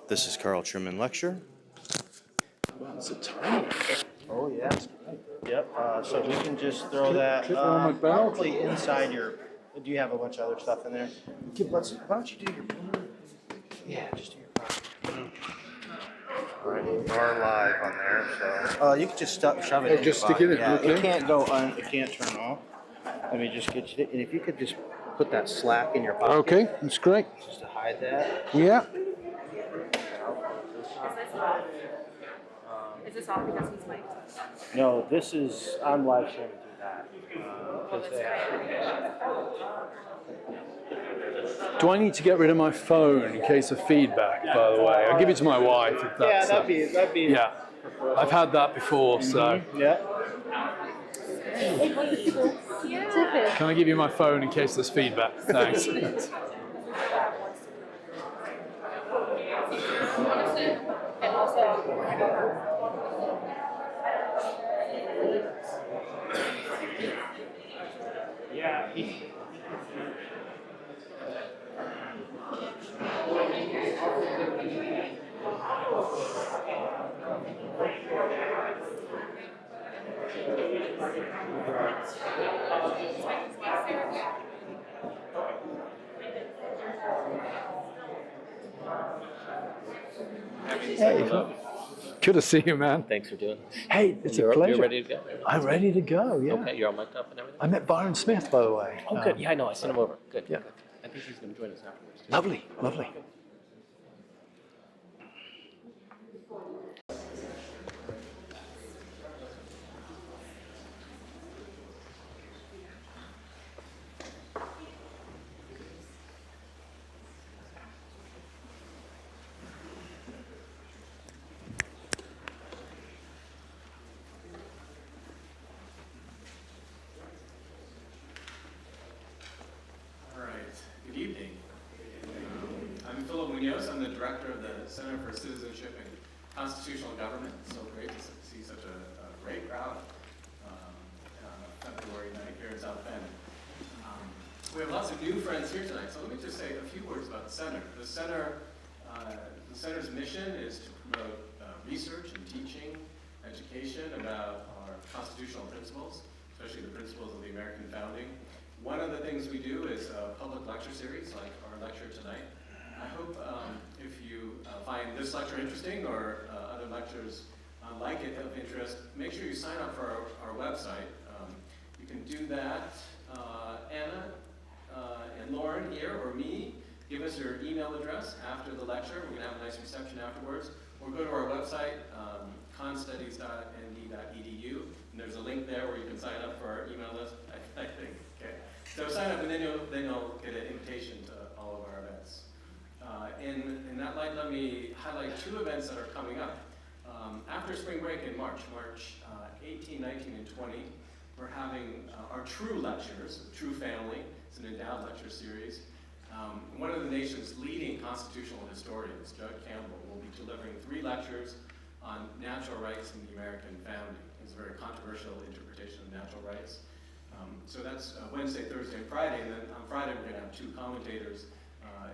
This is Carl Trueman Lecture. Wow, it's a tiny. Oh, yeah. Yep, so we can just throw that Clip on my belt. probably inside your, do you have a bunch of other stuff in there? Why don't you do your, yeah, just do your pocket. All right, we are live on there, so. You can just shove it in Just your stick it in, pocket. Yeah, okay. it can't go it can't turn off. Let me just get you, and if you could just put that slack in your pocket. Okay, that's great. Just to hide that. Yeah. Is this off because he's mic'd? No, this is, I'm live streaming through that. Do I need to get rid of my phone in case of feedback, by the way? I'll give it to my wife if that's... Yeah, that'd be. Yeah, I've had that before, so... Yeah. Can I give you my phone in case there's feedback? Thanks. Yeah. Hey, good to see you, man. Thanks for doing this. Hey, it's a pleasure. You're ready to go? I'm ready to go, yeah. Okay, you're all mic'd up and everything? I met Byron Smith, by the way. Oh, good. Yeah, I know. I sent him over. Good. Yeah. Good. I think he's going to join us afterwards. Lovely, lovely. Good evening. I'm I'm the director of the Center for Citizenship and Constitutional Government. It's so great to see such a great crowd on a February night here in South Bend. We have lots of new friends here tonight, so let me just say a few words about the Center. The Center's mission is to promote research and teaching, education about our constitutional principles, especially the principles of the American founding. One of the things we do is a public lecture series, like our lecture tonight. I hope if you find this lecture interesting or other lectures like it of interest, make sure you sign up for our website. You can do that. Anna and Lauren here, or me, give us your email address after the lecture. We're going to have a nice reception afterwards. Or go to our website, constudies.nd.edu, and there's a link there where you can sign up for our email list, I think. Okay. So sign up, and then you'll get an invitation to all of our events. In that light, let me highlight two events that are coming up. After spring break in March 18, 19, and 20, we're having our True Lectures, True Family. It's an endowed lecture series. One of the nation's leading constitutional historians, Judd Campbell, will be delivering 3 lectures on natural rights in the American founding. It's a very controversial interpretation of natural rights. So that's Wednesday, Thursday, and Friday. And then on Friday, we're going to have 2 commentators,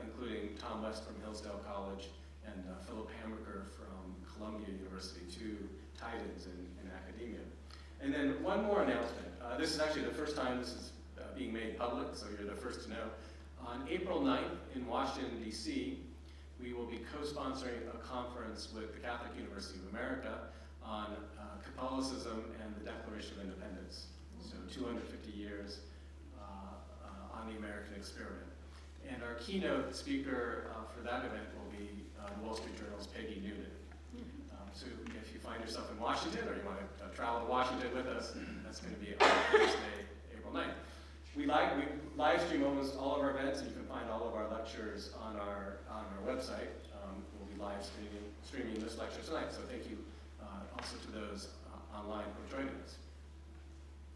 including Tom West from Hillsdale College and Philip Hamburger from Columbia University, 2 titans in academia. And then one more announcement. This is actually the first time this is being made public, so you're the first to know. On April 9th in Washington, D.C., we will be co-sponsoring a conference with the Catholic University of America on Catholicism and the Declaration of Independence. So 250 years on the American experiment. And our keynote speaker for that event will be the Wall Street Journal's Peggy Noonan. So if you find yourself in Washington or you want to travel to Washington with us, that's going to be on Thursday, April 9th. We live stream almost all of our events, and you can find all of our lectures on our website. We'll be live streaming this lecture tonight, so thank you also to those online who are joining us.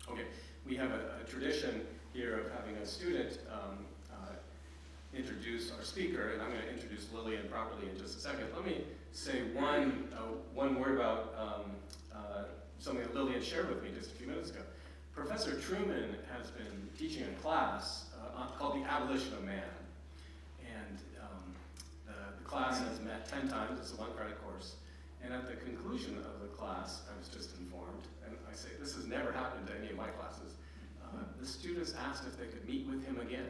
Okay, we have a tradition here of having a student introduce our speaker, and I'm going to introduce Lillian properly in just a second. Let me say one word about something that Lillian shared with me just a few minutes ago. Professor Trueman has been teaching a class called The Abolition of Man. And the class has met 10 times, it's a 1-credit course, and at the conclusion of the class, I was just informed, and I say, this has never happened to any of my classes, the students asked if they could meet with him again.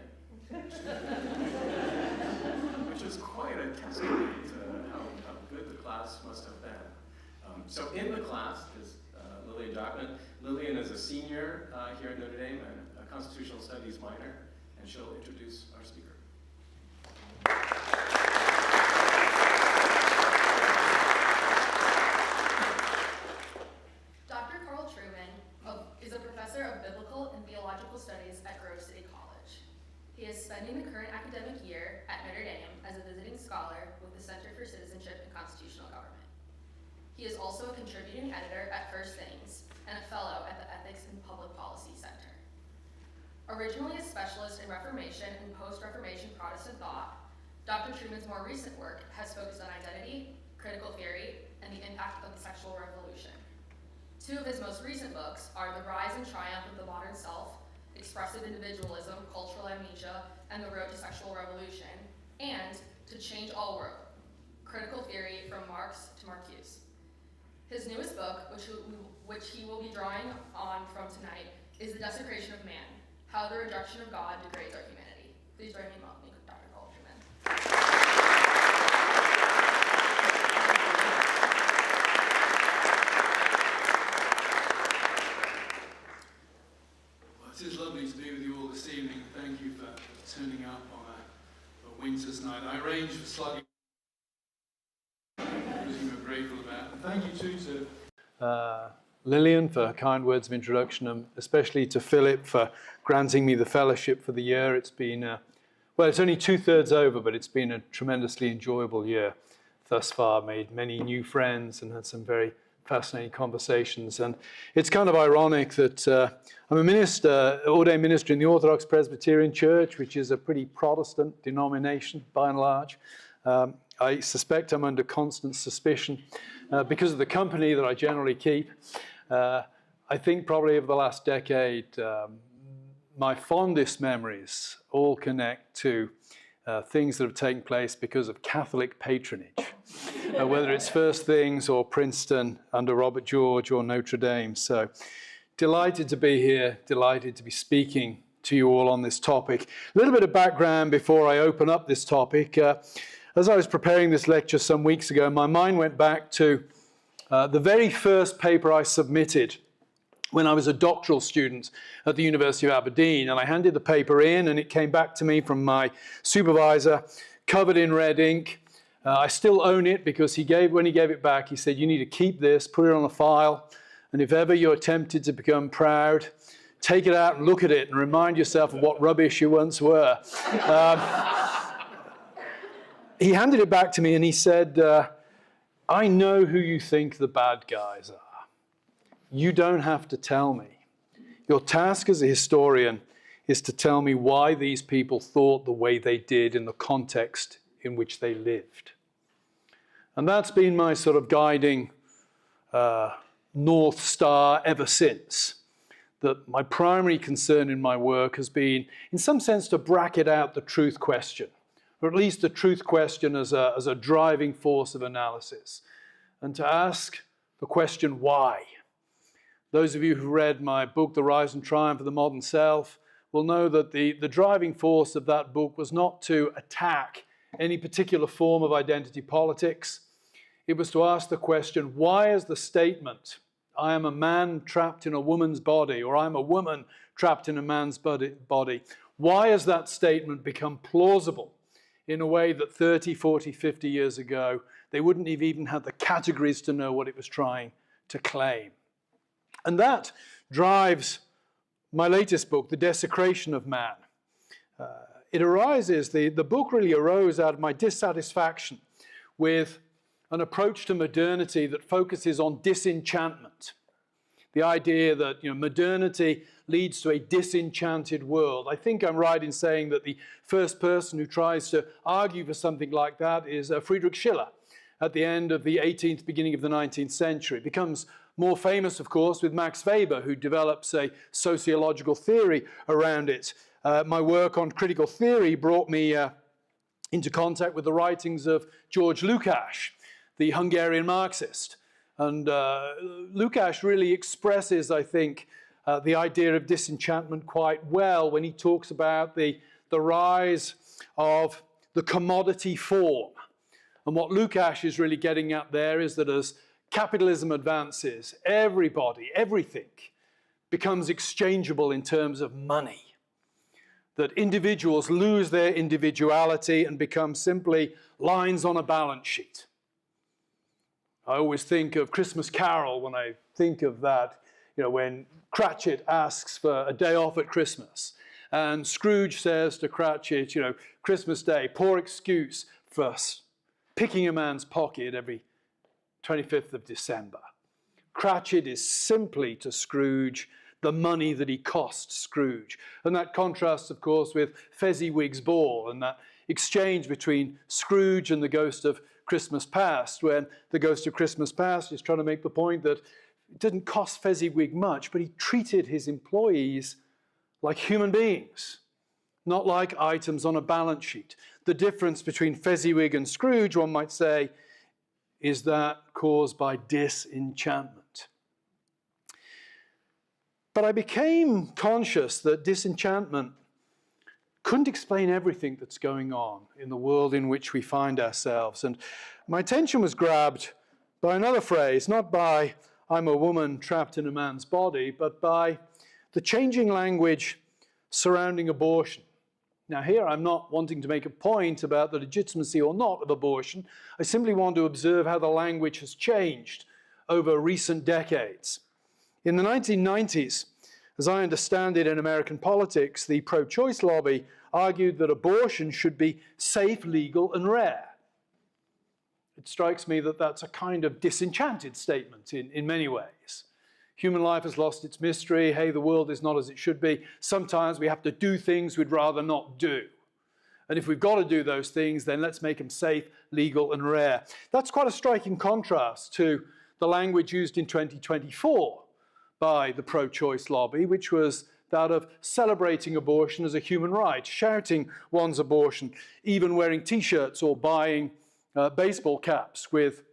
Which is quite a testimony to how good the class must have been. So in the class is Lillian Jockman. Lillian is a senior here at Notre Dame and a constitutional studies minor, and she'll introduce our speaker. Dr. Carl Trueman is a professor of biblical and theological studies at Grove City College. He is spending the current academic year at Notre Dame as a visiting scholar with the Center for Citizenship and Constitutional Government. He is also a contributing editor at First Things and a fellow at the Ethics and Public Policy Center. Originally a specialist in Reformation and post-Reformation Protestant thought, Dr. Trueman's more recent work has focused on identity, critical theory, and the impact of the sexual revolution. Two of his most recent books are The Rise and Triumph of the Modern Self, Expressive Individualism, Cultural Amnesia, and the Road to Sexual Revolution, and To Change All World, Critical Theory from Marx to Marcuse. His newest book, which he will be drawing on from tonight, is The Desecration of Man, How the Rejection of God Degrades Our Humanity. Please join me in welcoming Dr. Carl Trueman. Well, it is lovely to be with you all this evening. Thank you for turning up on a winter's night. I arranged for slightly, which we're grateful about. And thank you too to Lillian for her kind words of introduction, and especially to Philip for granting me the fellowship for the year. It's been, well, it's only 2/3 over, but it's been a tremendously enjoyable year thus far. Made many new friends and had some very fascinating conversations. And it's kind of ironic that I'm a minister, ordained minister in the Orthodox Presbyterian Church, which is a pretty Protestant denomination by and large. I suspect I'm under constant suspicion because of the company that I generally keep. I think probably over the last decade, my fondest memories all connect to things that have taken place because of Catholic patronage, whether it's First Things or Princeton under Robert George or Notre Dame. So delighted to be here, delighted to be speaking to you all on this topic. A little bit of background before I open up this topic. As I was preparing this lecture some weeks ago, my mind went back to the very first paper I submitted when I was a doctoral student at the University of Aberdeen. And I handed the paper in, and it came back to me from my supervisor, covered in red ink. I still own it because when he gave it back, he said, "You need to keep this, put it on a file, and if ever you're tempted to become proud, take it out and look at it and remind yourself of what rubbish you once were." He handed it back to me and he said, "I know who you think the bad guys are. You don't have to tell me. Your task as a historian is to tell me why these people thought the way they did in the context in which they lived." And that's been my sort of guiding North Star ever since. That my primary concern in my work has been, in some sense, to bracket out the truth question, or at least the truth question as a driving force of analysis, and to ask the question, why? Those of you who read my book, The Rise and Triumph of the Modern Self, will know that the driving force of that book was not to attack any particular form of identity politics. It was to ask the question, why is the statement, "I am a man trapped in a woman's body," or "I am a woman trapped in a man's body," why has that statement become plausible in a way that 30, 40, 50 years ago, they wouldn't have even had the categories to know what it was trying to claim? And that drives my latest book, The Desecration of Man. It arises, the book really arose out of my dissatisfaction with an approach to modernity that focuses on disenchantment. The idea that modernity leads to a disenchanted world. I think I'm right in saying that the first person who tries to argue for something like that is Friedrich Schiller at the end of the 18th, beginning of the 19th century. It becomes more famous, of course, with Max Weber, who develops a sociological theory around it. My work on critical theory brought me into contact with the writings of George Lukács, the Hungarian Marxist. And Lukács really expresses, I think, the idea of disenchantment quite well when he talks about the rise of the commodity form. And what Lukács is really getting at there is that as capitalism advances, everybody, everything becomes exchangeable in terms of money. That individuals lose their individuality and become simply lines on a balance sheet. I always think of Christmas Carol when I think of that, you know, when Cratchit asks for a day off at Christmas. And Scrooge says to Cratchit, you know, Christmas Day, poor excuse for picking a man's pocket every 25th of December. Cratchit is simply to Scrooge the money that he cost Scrooge. And that contrasts, of course, with Fezziwig's Ball and that exchange between Scrooge and the Ghost of Christmas Past, when the Ghost of Christmas Past is trying to make the point that it didn't cost Fezziwig much, but he treated his employees like human beings, not like items on a balance sheet. The difference between Fezziwig and Scrooge, one might say, is that caused by disenchantment. But I became conscious that disenchantment couldn't explain everything that's going on in the world in which we find ourselves. And my attention was grabbed by another phrase, not by "I'm a woman trapped in a man's body," but by the changing language surrounding abortion. Now here I'm not wanting to make a point about the legitimacy or not of abortion. I simply want to observe how the language has changed over recent decades. In the 1990s, as I understand it in American politics, the pro-choice lobby argued that abortion should be safe, legal, and rare. It strikes me that that's a kind of disenchanted statement in many ways. Human life has lost its mystery. Hey, the world is not as it should be. Sometimes we have to do things we'd rather not do. And if we've got to do those things, then let's make them safe, legal, and rare. That's quite a striking contrast to the language used in 2024 by the pro-choice lobby, which was that of celebrating abortion as a human right, shouting one's abortion, even wearing T-shirts or buying baseball caps with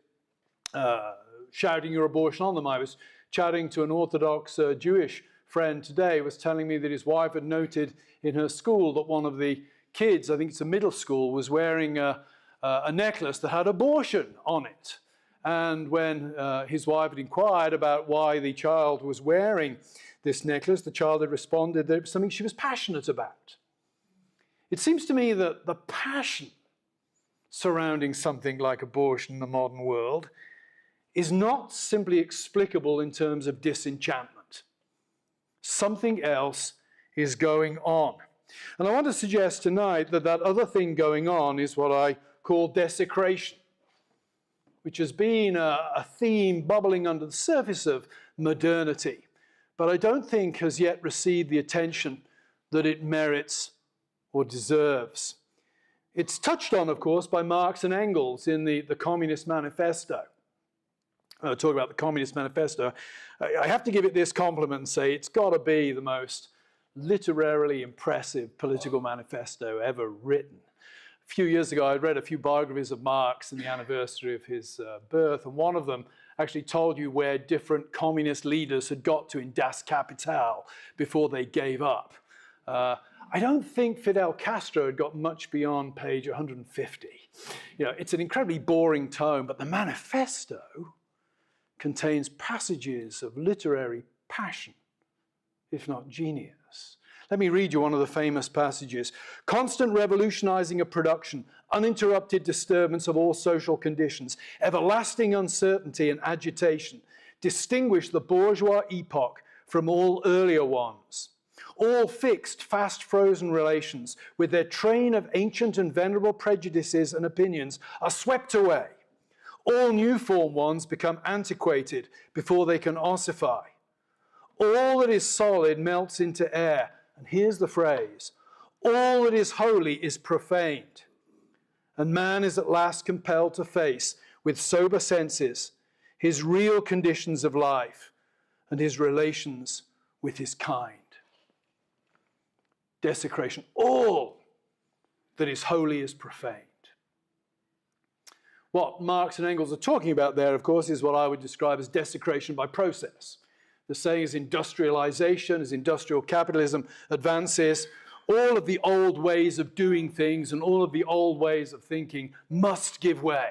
shouting your abortion on them. I was chatting to an Orthodox Jewish friend today, was telling me that his wife had noted in her school that one of the kids, I think it's a middle school, was wearing a necklace that had abortion on it. And when his wife had inquired about why the child was wearing this necklace, the child had responded that it was something she was passionate about. It seems to me that the passion surrounding something like abortion in the modern world is not simply explicable in terms of disenchantment. Something else is going on. And I want to suggest tonight that that other thing going on is what I call desecration, which has been a theme bubbling under the surface of modernity, but I don't think has yet received the attention that it merits or deserves. It's touched on, of course, by Marx and Engels in the Communist Manifesto. Talk about the Communist Manifesto. I have to give it this compliment and say it's got to be the most literarily impressive political manifesto ever written. A few years ago, I read a few biographies of Marx in the anniversary of his birth, and one of them actually told you where different communist leaders had got to in Das Kapital before they gave up. I don't think Fidel Castro had got much beyond page 150. You know, it's an incredibly boring tome, but the manifesto contains passages of literary passion, if not genius. Let me read you one of the famous passages. Constant revolutionizing of production, uninterrupted disturbance of all social conditions, everlasting uncertainty and agitation distinguish the bourgeois epoch from all earlier ones. All fixed, fast-frozen relations with their train of ancient and venerable prejudices and opinions are swept away. All new-formed ones become antiquated before they can ossify. All that is solid melts into air. And here's the phrase, all that is holy is profaned. And man is at last compelled to face, with sober senses, his real conditions of life and his relations with his kind. Desecration. All that is holy is profaned. What Marx and Engels are talking about there, of course, is what I would describe as desecration by process. The saying is industrialization, as industrial capitalism advances, all of the old ways of doing things and all of the old ways of thinking must give way.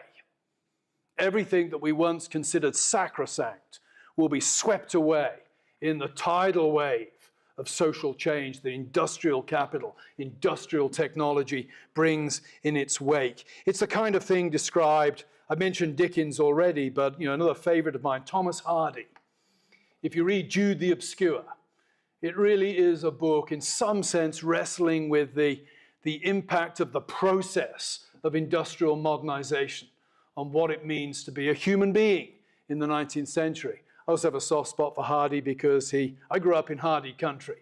Everything that we once considered sacrosanct will be swept away in the tidal wave of social change that industrial capital, industrial technology brings in its wake. It's the kind of thing described, I mentioned Dickens already, but another favorite of mine, Thomas Hardy. If you read Jude the Obscure, it really is a book in some sense wrestling with the impact of the process of industrial modernization on what it means to be a human being in the 19th century. I also have a soft spot for Hardy because I grew up in Hardy country,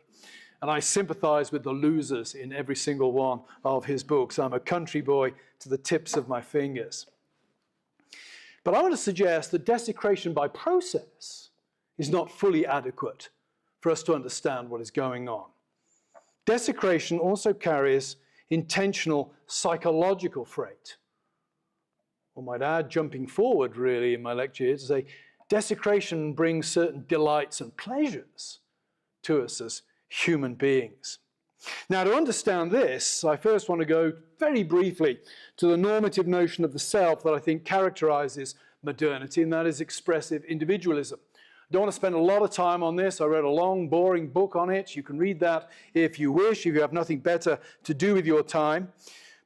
and I sympathize with the losers in every single one of his books. I'm a country boy to the tips of my fingers. But I want to suggest that desecration by process is not fully adequate for us to understand what is going on. Desecration also carries intentional psychological freight. I might add, jumping forward really in my lecture here, to say desecration brings certain delights and pleasures to us as human beings. Now, to understand this, I first want to go very briefly to the normative notion of the self that I think characterizes modernity, and that is expressive individualism. I don't want to spend a lot of time on this. I wrote a long, boring book on it. You can read that if you wish, if you have nothing better to do with your time.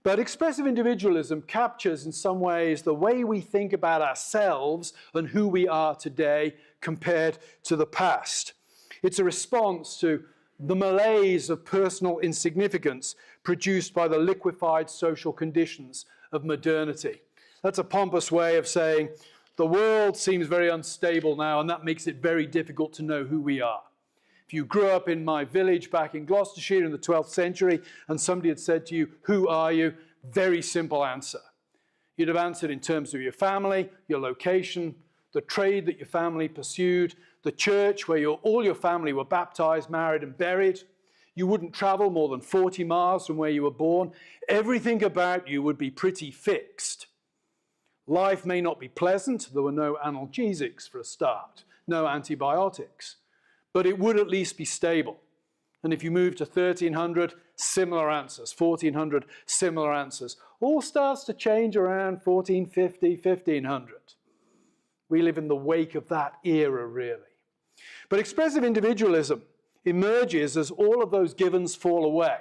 But expressive individualism captures in some ways the way we think about ourselves and who we are today compared to the past. It's a response to the malaise of personal insignificance produced by the liquefied social conditions of modernity. That's a pompous way of saying the world seems very unstable now, and that makes it very difficult to know who we are. If you grew up in my village back in Gloucestershire in the 12th century and somebody had said to you, "Who are you?" Very simple answer. You'd have answered in terms of your family, your location, the trade that your family pursued, the church where all your family were baptized, married, and buried. You wouldn't travel more than 40 miles from where you were born. Everything about you would be pretty fixed. Life may not be pleasant. There were no analgesics for a start, no antibiotics. But it would at least be stable. And if you move to 1300, similar answers, 1400, similar answers. All starts to change around 1450, 1500. We live in the wake of that era, really. But expressive individualism emerges as all of those givens fall away.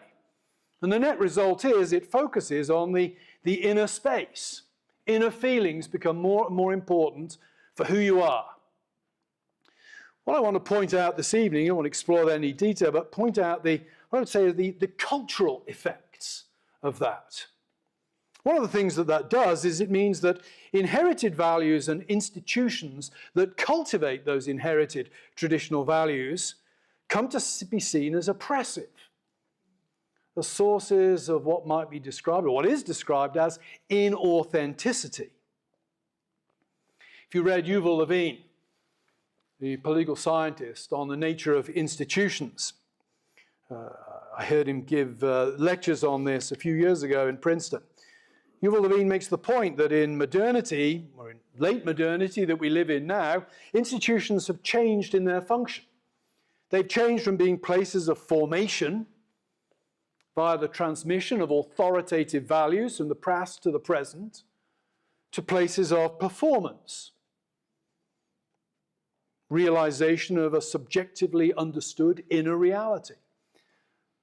And the net result is it focuses on the inner space. Inner feelings become more and more important for who you are. What I want to point out this evening, I don't want to explore that in any detail, but point out what I would say are the cultural effects of that. One of the things that does is it means that inherited values and institutions that cultivate those inherited traditional values come to be seen as oppressive. The sources of what might be described, or what is described as inauthenticity. If you read Yuval Levine, the political scientist, on the nature of institutions. I heard him give lectures on this a few years ago in Princeton. Yuval Levine makes the point that in modernity, or in late modernity that we live in now, institutions have changed in their function. They've changed from being places of formation via the transmission of authoritative values from the past to the present, to places of performance. Realization of a subjectively understood inner reality.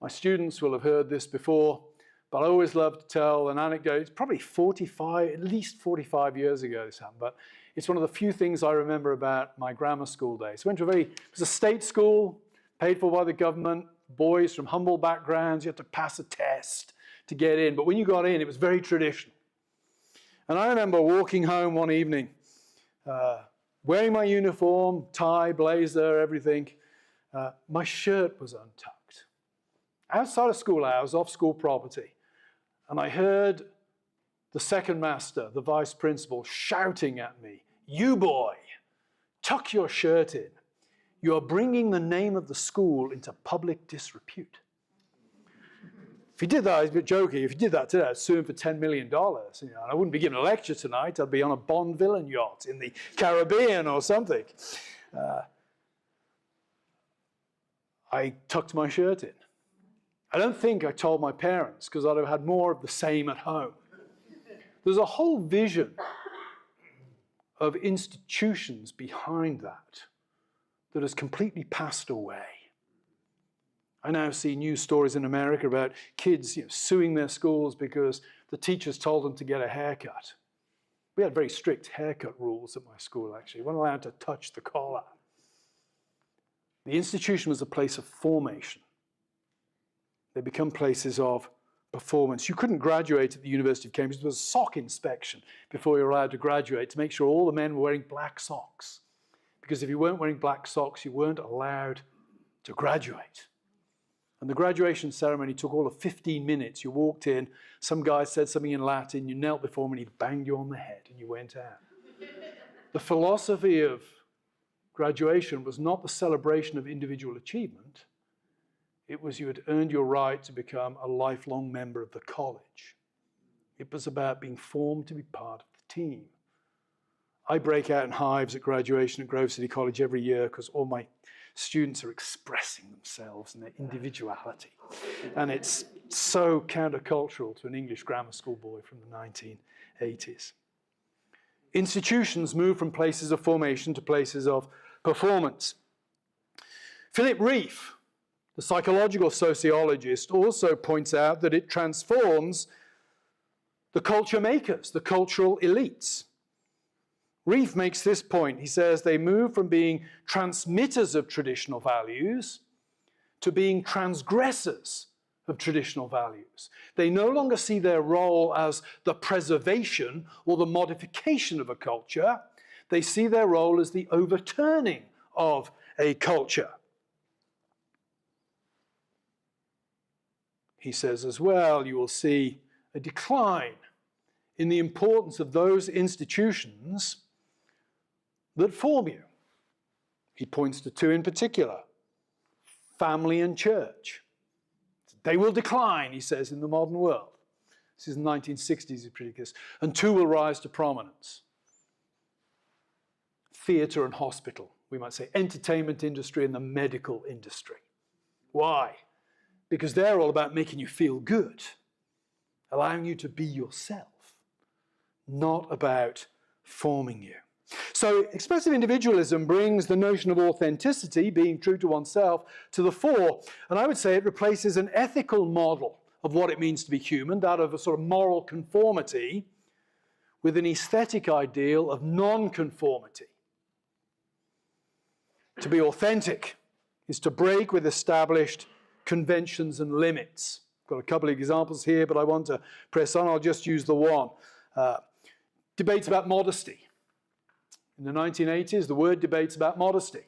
My students will have heard this before, but I always love to tell an anecdote. It's probably at least 45 years ago this happened, but it's one of the few things I remember about my grammar school days. It was a state school, paid for by the government, boys from humble backgrounds, you had to pass a test to get in, but when you got in, it was very traditional. And I remember walking home one evening, wearing my uniform, tie, blazer, everything. My shirt was untucked. Outside of school hours, off school property. And I heard the second master, the vice principal, shouting at me, "You boy, tuck your shirt in. You are bringing the name of the school into public disrepute." If he did that, I was a bit joking, if he did that today, I'd sue him for $10 million. You know, and I wouldn't be giving a lecture tonight, I'd be on a Bond villain yacht in the Caribbean or something. I tucked my shirt in. I don't think I told my parents, because I'd have had more of the same at home. There's a whole vision of institutions behind that that has completely passed away. I now see news stories in America about kids, you know, suing their schools because the teachers told them to get a haircut. We had very strict haircut rules at my school, actually. We weren't allowed to touch the collar. The institution was a place of formation. They become places of performance. You couldn't graduate at the University of Cambridge. There was a sock inspection before you were allowed to graduate to make sure all the men were wearing black socks. Because if you weren't wearing black socks, you weren't allowed to graduate. And the graduation ceremony took all of 15 minutes. You walked in, some guy said something in Latin, you knelt before him and he banged you on the head and you went out. The philosophy of graduation was not the celebration of individual achievement. It was you had earned your right to become a lifelong member of the college. It was about being formed to be part of the team. I break out in hives at graduation at Grove City College every year because all my students are expressing themselves and their individuality. And it's so countercultural to an English grammar school boy from the 1980s. Institutions move from places of formation to places of performance. Philip Rieff, the psychological sociologist, also points out that it transforms the culture makers, the cultural elites. Rieff makes this point. He says they move from being transmitters of traditional values to being transgressors of traditional values. They no longer see their role as the preservation or the modification of a culture. They see their role as the overturning of a culture. He says as well, you will see a decline in the importance of those institutions that form you. He points to two in particular, family and church. They will decline, he says, in the modern world. This is the 1960s, he predicts. And two will rise to prominence. Theatre and hospital, we might say, entertainment industry and the medical industry. Why? Because they're all about making you feel good, allowing you to be yourself, not about forming you. So expressive individualism brings the notion of authenticity, being true to oneself, to the fore. And I would say it replaces an ethical model of what it means to be human, that of a sort of moral conformity, with an aesthetic ideal of non-conformity. To be authentic is to break with established conventions and limits. I've got a couple of examples here, but I want to press on. I'll just use the one. Debates about modesty. In the 1980s, the word debates about modesty.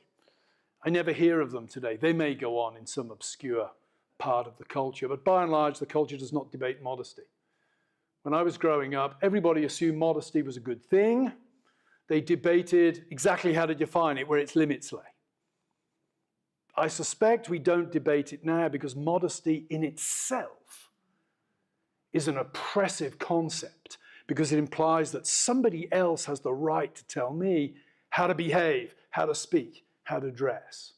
I never hear of them today. They may go on in some obscure part of the culture, but by and large, the culture does not debate modesty. When I was growing up, everybody assumed modesty was a good thing. They debated exactly how to define it, where its limits lay. I suspect we don't debate it now because modesty in itself is an oppressive concept, because it implies that somebody else has the right to tell me how to behave, how to speak, how to dress.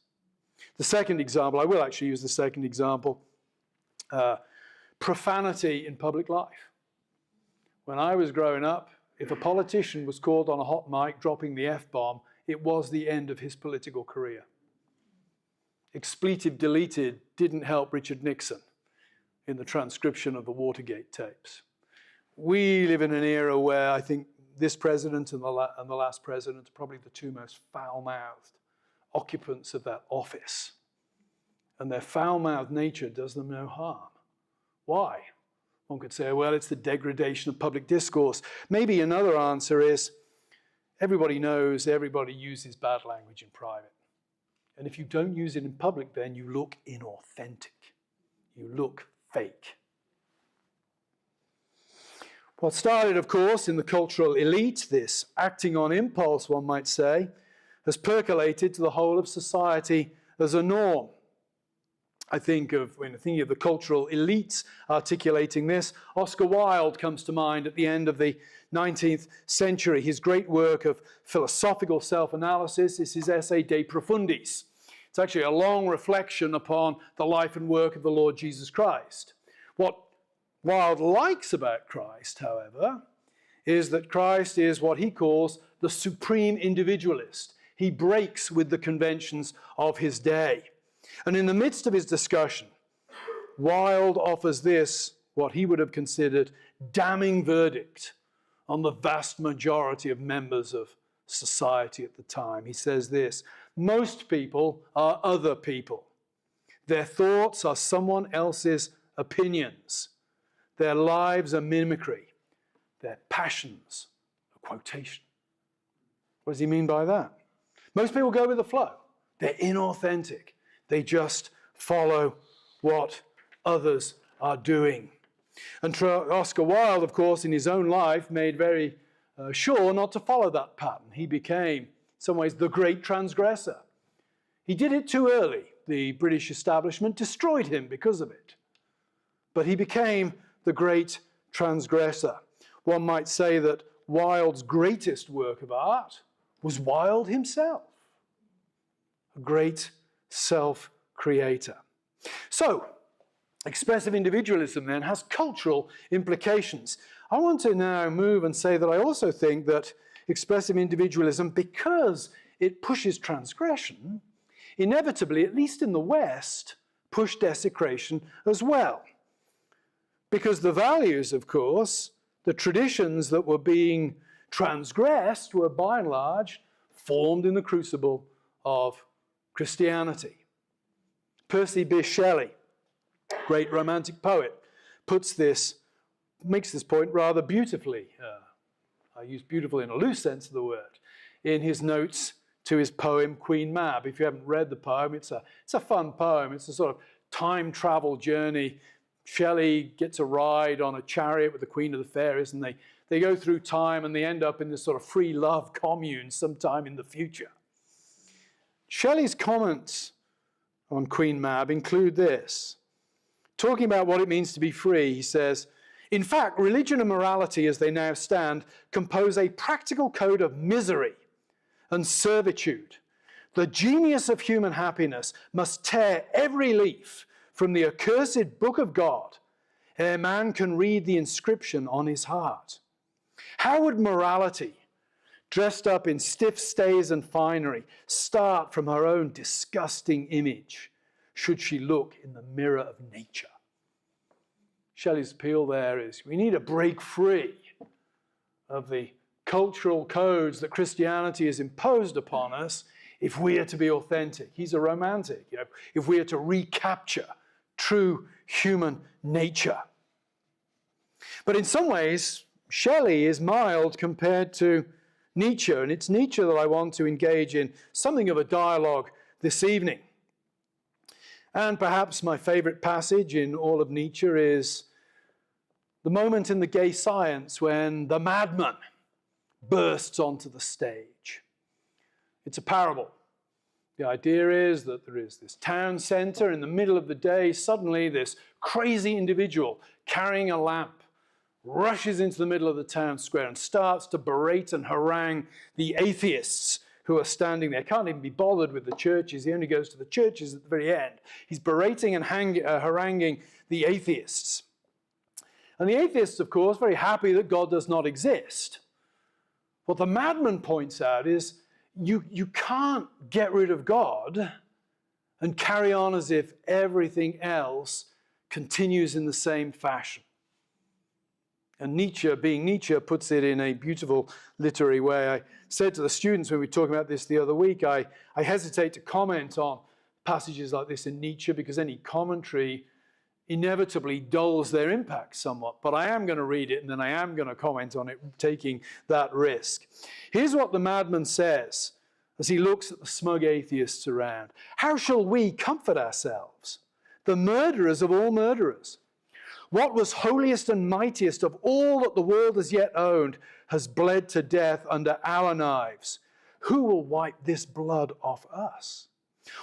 The second example, I will actually use the second example, profanity in public life. When I was growing up, if a politician was called on a hot mic dropping the F-bomb, it was the end of his political career. Expletive deleted didn't help Richard Nixon in the transcription of the Watergate tapes. We live in an era where I think this president and the last president are probably the two most foul-mouthed occupants of that office. And their foul-mouthed nature does them no harm. Why? One could say, well, it's the degradation of public discourse. Maybe another answer is, everybody knows everybody uses bad language in private. And if you don't use it in public, then you look inauthentic. You look fake. What started, of course, in the cultural elite, this acting on impulse, one might say, has percolated to the whole of society as a norm. I think of, when thinking of the cultural elites articulating this, Oscar Wilde comes to mind at the end of the 19th century. His great work of philosophical self-analysis is his essay De Profundis. It's actually a long reflection upon the life and work of the Lord Jesus Christ. What Wilde likes about Christ, however, is that Christ is what he calls the supreme individualist. He breaks with the conventions of his day. And in the midst of his discussion, Wilde offers this, what he would have considered, damning verdict on the vast majority of members of society at the time. He says this: most people are other people. Their thoughts are someone else's opinions. Their lives are mimicry. Their passions are quotation. What does he mean by that? Most people go with the flow. They're inauthentic. They just follow what others are doing. And Oscar Wilde, of course, in his own life, made very sure not to follow that pattern. He became, in some ways, the great transgressor. He did it too early. The British establishment destroyed him because of it. But he became the great transgressor. One might say that Wilde's greatest work of art was Wilde himself, a great self-creator. So, expressive individualism then has cultural implications. I want to now move and say that I also think that expressive individualism, because it pushes transgression, inevitably, at least in the West, push desecration as well. Because the values, of course, the traditions that were being transgressed were by and large formed in the crucible of Christianity. Percy Bysshe Shelley, great romantic poet, makes this point rather beautifully. I use beautiful in a loose sense of the word, in his notes to his poem Queen Mab. If you haven't read the poem, it's a fun poem. It's a sort of time travel journey. Shelley gets a ride on a chariot with the Queen of the Fairies, and they go through time and they end up in this sort of free love commune sometime in the future. Shelley's comments on Queen Mab include this. Talking about what it means to be free, he says, in fact, religion and morality as they now stand compose a practical code of misery and servitude. The genius of human happiness must tear every leaf from the accursed book of God ere man can read the inscription on his heart. How would morality, dressed up in stiff stays and finery, start from her own disgusting image, should she look in the mirror of nature? Shelley's appeal there is we need to break free of the cultural codes that Christianity has imposed upon us if we are to be authentic. He's a romantic, if we are to recapture true human nature. But in some ways, Shelley is mild compared to Nietzsche, and it's Nietzsche that I want to engage in something of a dialogue this evening. And perhaps my favorite passage in all of Nietzsche is the moment in The Gay Science when the madman bursts onto the stage. It's a parable. The idea is that there is this town center in the middle of the day. Suddenly this crazy individual carrying a lamp rushes into the middle of the town square and starts to berate and harangue the atheists who are standing there. Can't even be bothered with the churches. He only goes to the churches at the very end. He's berating and haranguing the atheists. And the atheists, of course, very happy that God does not exist. What the madman points out is you can't get rid of God and carry on as if everything else continues in the same fashion. And Nietzsche, being Nietzsche, puts it in a beautiful literary way. I said to the students when we were talking about this the other week, I hesitate to comment on passages like this in Nietzsche because any commentary inevitably dulls their impact somewhat. But I am going to read it and then I am going to comment on it, taking that risk. Here's what the madman says as he looks at the smug atheists around. How shall we comfort ourselves, the murderers of all murderers? What was holiest and mightiest of all that the world has yet owned has bled to death under our knives. Who will wipe this blood off us?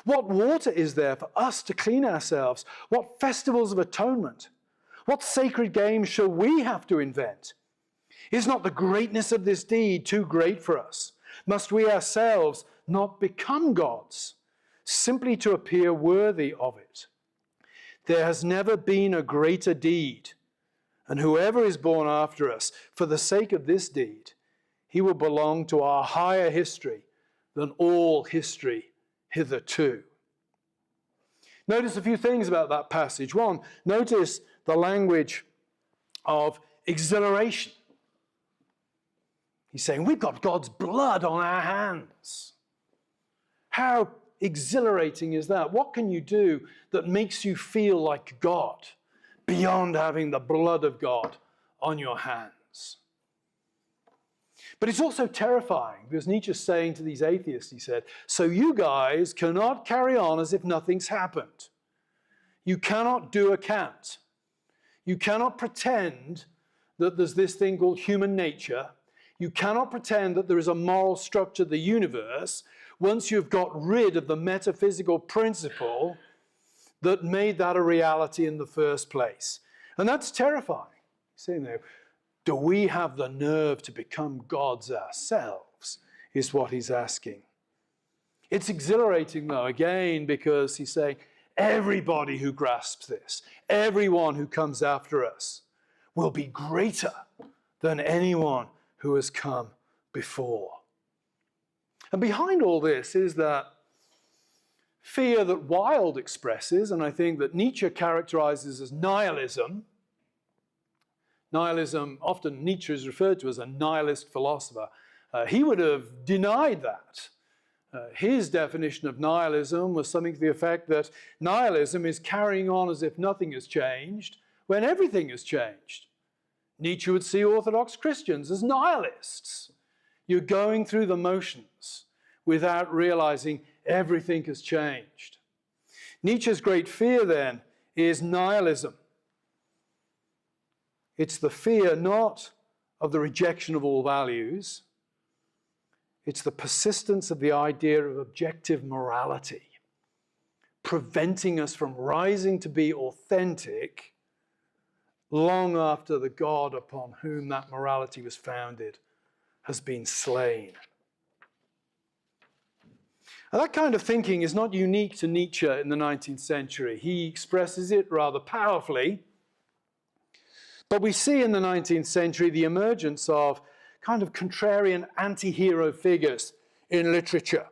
What water is there for us to clean ourselves? What festivals of atonement? What sacred games shall we have to invent? Is not the greatness of this deed too great for us? Must we ourselves not become gods, simply to appear worthy of it? There has never been a greater deed, and whoever is born after us, for the sake of this deed, he will belong to our higher history than all history hitherto. Notice a few things about that passage. One, notice the language of exhilaration. He's saying, we've got God's blood on our hands. How exhilarating is that? What can you do that makes you feel like God beyond having the blood of God on your hands? But it's also terrifying because Nietzsche's saying to these atheists, he said, so you guys cannot carry on as if nothing's happened. You cannot do a Kant. You cannot pretend that there's this thing called human nature. You cannot pretend that there is a moral structure to the universe once you've got rid of the metaphysical principle that made that a reality in the first place. And that's terrifying. Saying there, do we have the nerve to become gods ourselves, is what he's asking. It's exhilarating, though, again, because he's saying, everybody who grasps this, everyone who comes after us, will be greater than anyone who has come before. And behind all this is that fear that Wilde expresses, and I think that Nietzsche characterizes as nihilism. Nihilism, often Nietzsche is referred to as a nihilist philosopher. He would have denied that. His definition of nihilism was something to the effect that nihilism is carrying on as if nothing has changed when everything has changed. Nietzsche would see Orthodox Christians as nihilists. You're going through the motions without realizing everything has changed. Nietzsche's great fear, then, is nihilism. It's the fear not of the rejection of all values. It's the persistence of the idea of objective morality, preventing us from rising to be authentic long after the God upon whom that morality was founded has been slain. Now, that kind of thinking is not unique to Nietzsche in the 19th century. He expresses it rather powerfully. But we see in the 19th century the emergence of kind of contrarian anti-hero figures in literature.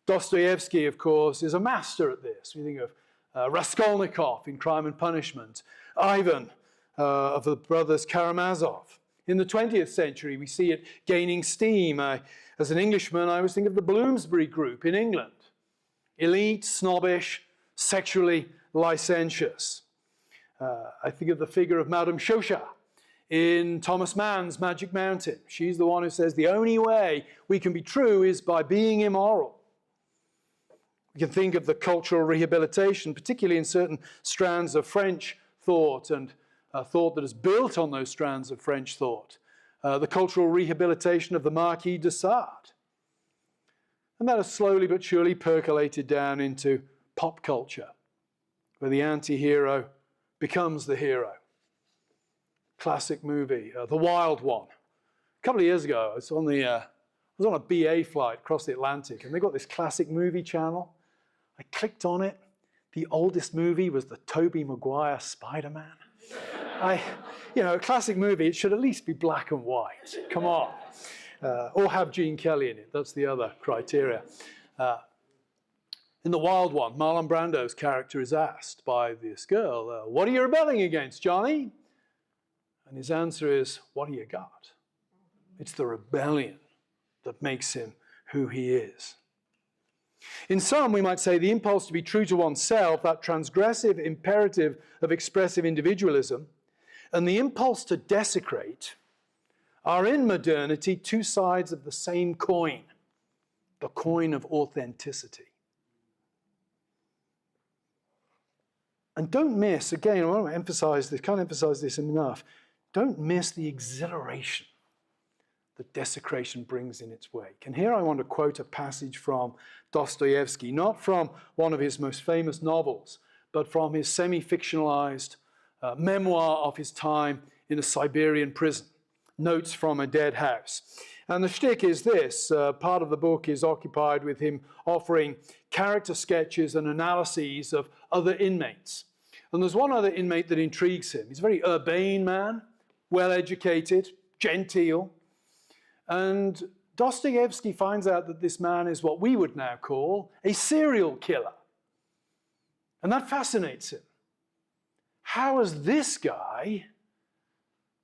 Dostoevsky, of course, is a master at this. We think of Raskolnikov in Crime and Punishment, Ivan of the brothers Karamazov. In the 20th century, we see it gaining steam. As an Englishman, I always think of the Bloomsbury Group in England. Elite, snobbish, sexually licentious. I think of the figure of Madame Chauchat in Thomas Mann's Magic Mountain. She's the one who says the only way we can be true is by being immoral. We can think of the cultural rehabilitation, particularly in certain strands of French thought and thought that is built on those strands of French thought. The cultural rehabilitation of the Marquis de Sade. And that has slowly but surely percolated down into pop culture, where the anti-hero becomes the hero. Classic movie, The Wild One. A couple of years ago, I was on a BA flight across the Atlantic, and they got this classic movie channel. I clicked on it. The oldest movie was the Tobey Maguire Spider-Man. A classic movie, it should at least be black and white. Come on. Or have Gene Kelly in it. That's the other criteria. In The Wild One, Marlon Brando's character is asked by this girl, what are you rebelling against, Johnny? And his answer is, what do you got? It's the rebellion that makes him who he is. In sum, we might say the impulse to be true to oneself, that transgressive imperative of expressive individualism, and the impulse to desecrate are in modernity two sides of the same coin, the coin of authenticity. And don't miss, again, I want to emphasize this, can't emphasize this enough, don't miss the exhilaration that desecration brings in its wake. And here I want to quote a passage from Dostoevsky, not from one of his most famous novels, but from his semi-fictionalized memoir of his time in a Siberian prison, Notes from a Dead House. And the shtick is this. Part of the book is occupied with him offering character sketches and analyses of other inmates. And there's one other inmate that intrigues him. He's a very urbane man, well-educated, genteel. And Dostoevsky finds out that this man is what we would now call a serial killer. And that fascinates him. How has this guy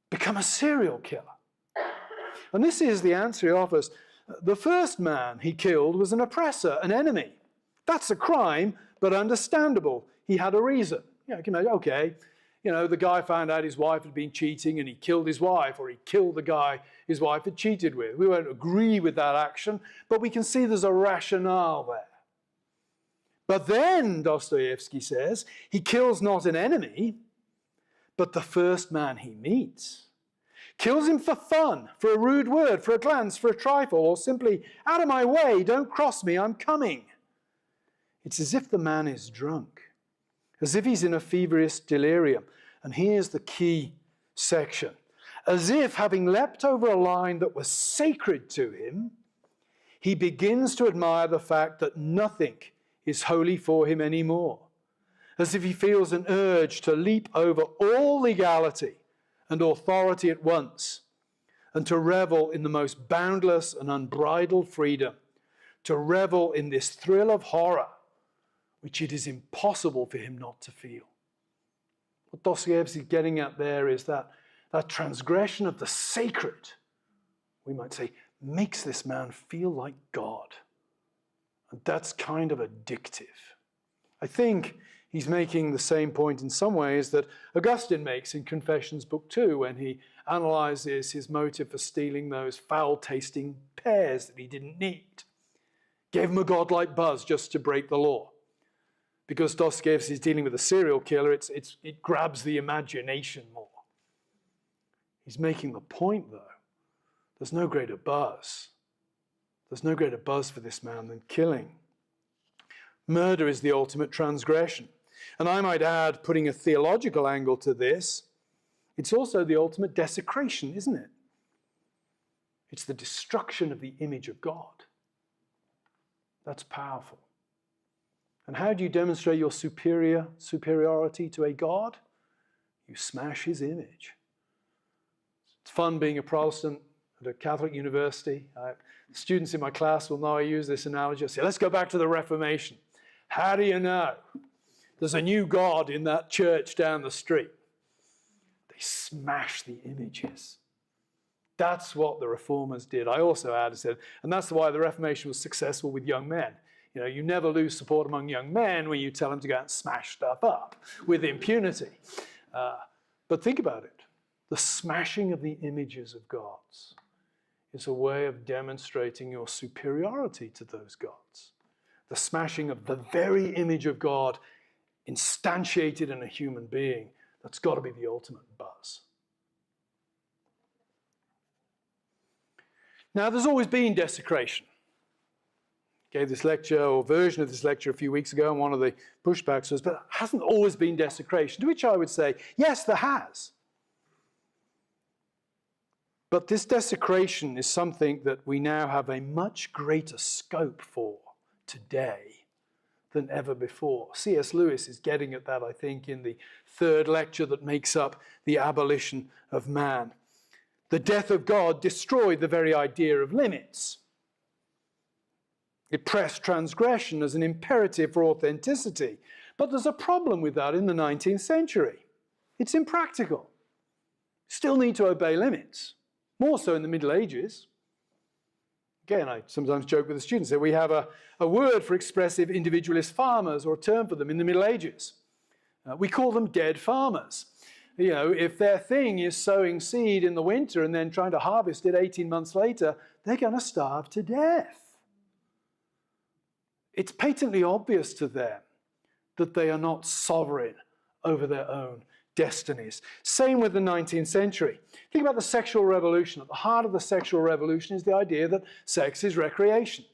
become a serial killer? And this is the answer he offers. The first man he killed was an oppressor, an enemy. That's a crime, but understandable. He had a reason. You can imagine, okay, the guy found out his wife had been cheating and he killed his wife, or he killed the guy his wife had cheated with. We won't agree with that action, but we can see there's a rationale there. But then, Dostoevsky says, he kills not an enemy, but the first man he meets. Kills him for fun, for a rude word, for a glance, for a trifle, or simply, out of my way, don't cross me, I'm coming. It's as if the man is drunk, as if he's in a feverish delirium. And here's the key section. As if, having leapt over a line that was sacred to him, he begins to admire the fact that nothing is holy for him anymore. As if he feels an urge to leap over all legality and authority at once, and to revel in the most boundless and unbridled freedom, to revel in this thrill of horror, which it is impossible for him not to feel. What Dostoevsky is getting at there is that transgression of the sacred, we might say, makes this man feel like God. And that's kind of addictive. I think he's making the same point in some ways that Augustine makes in Confessions Book 2 when he analyzes his motive for stealing those foul-tasting pears that he didn't need. Gave him a godlike buzz just to break the law. Because Dostoevsky is dealing with a serial killer, it grabs the imagination more. He's making the point, though. There's no greater buzz. There's no greater buzz for this man than killing. Murder is the ultimate transgression. And I might add, putting a theological angle to this, it's also the ultimate desecration, isn't it? It's the destruction of the image of God. That's powerful. And how do you demonstrate your superiority to a God? You smash his image. It's fun being a Protestant at a Catholic university. Students in my class will know I use this analogy. I say, let's go back to the Reformation. How do you know? There's a new God in that church down the street. They smash the images. That's what the Reformers did. I also said, and that's why the Reformation was successful with young men. You never lose support among young men when you tell them to go out and smash stuff up with impunity. But think about it. The smashing of the images of gods is a way of demonstrating your superiority to those gods. The smashing of the very image of God instantiated in a human being, that's got to be the ultimate buzz. Now, there's always been desecration. I gave this lecture, or version of this lecture, a few weeks ago, and one of the pushbacks was, but it hasn't always been desecration, to which I would say, yes, there has. But this desecration is something that we now have a much greater scope for today than ever before. C.S. Lewis is getting at that, I think, in the third lecture that makes up the abolition of man. The death of God destroyed the very idea of limits. It pressed transgression as an imperative for authenticity. But there's a problem with that in the 19th century. It's impractical. Still need to obey limits. More so in the Middle Ages. Again, I sometimes joke with the students that we have a word for expressive individualist farmers, or a term for them in the Middle Ages. We call them dead farmers. If their thing is sowing seed in the winter and then trying to harvest it 18 months later, they're going to starve to death. It's patently obvious to them that they are not sovereign over their own destinies. Same with the 19th century. Think about the sexual revolution. At the heart of the sexual revolution is the idea that sex is recreation.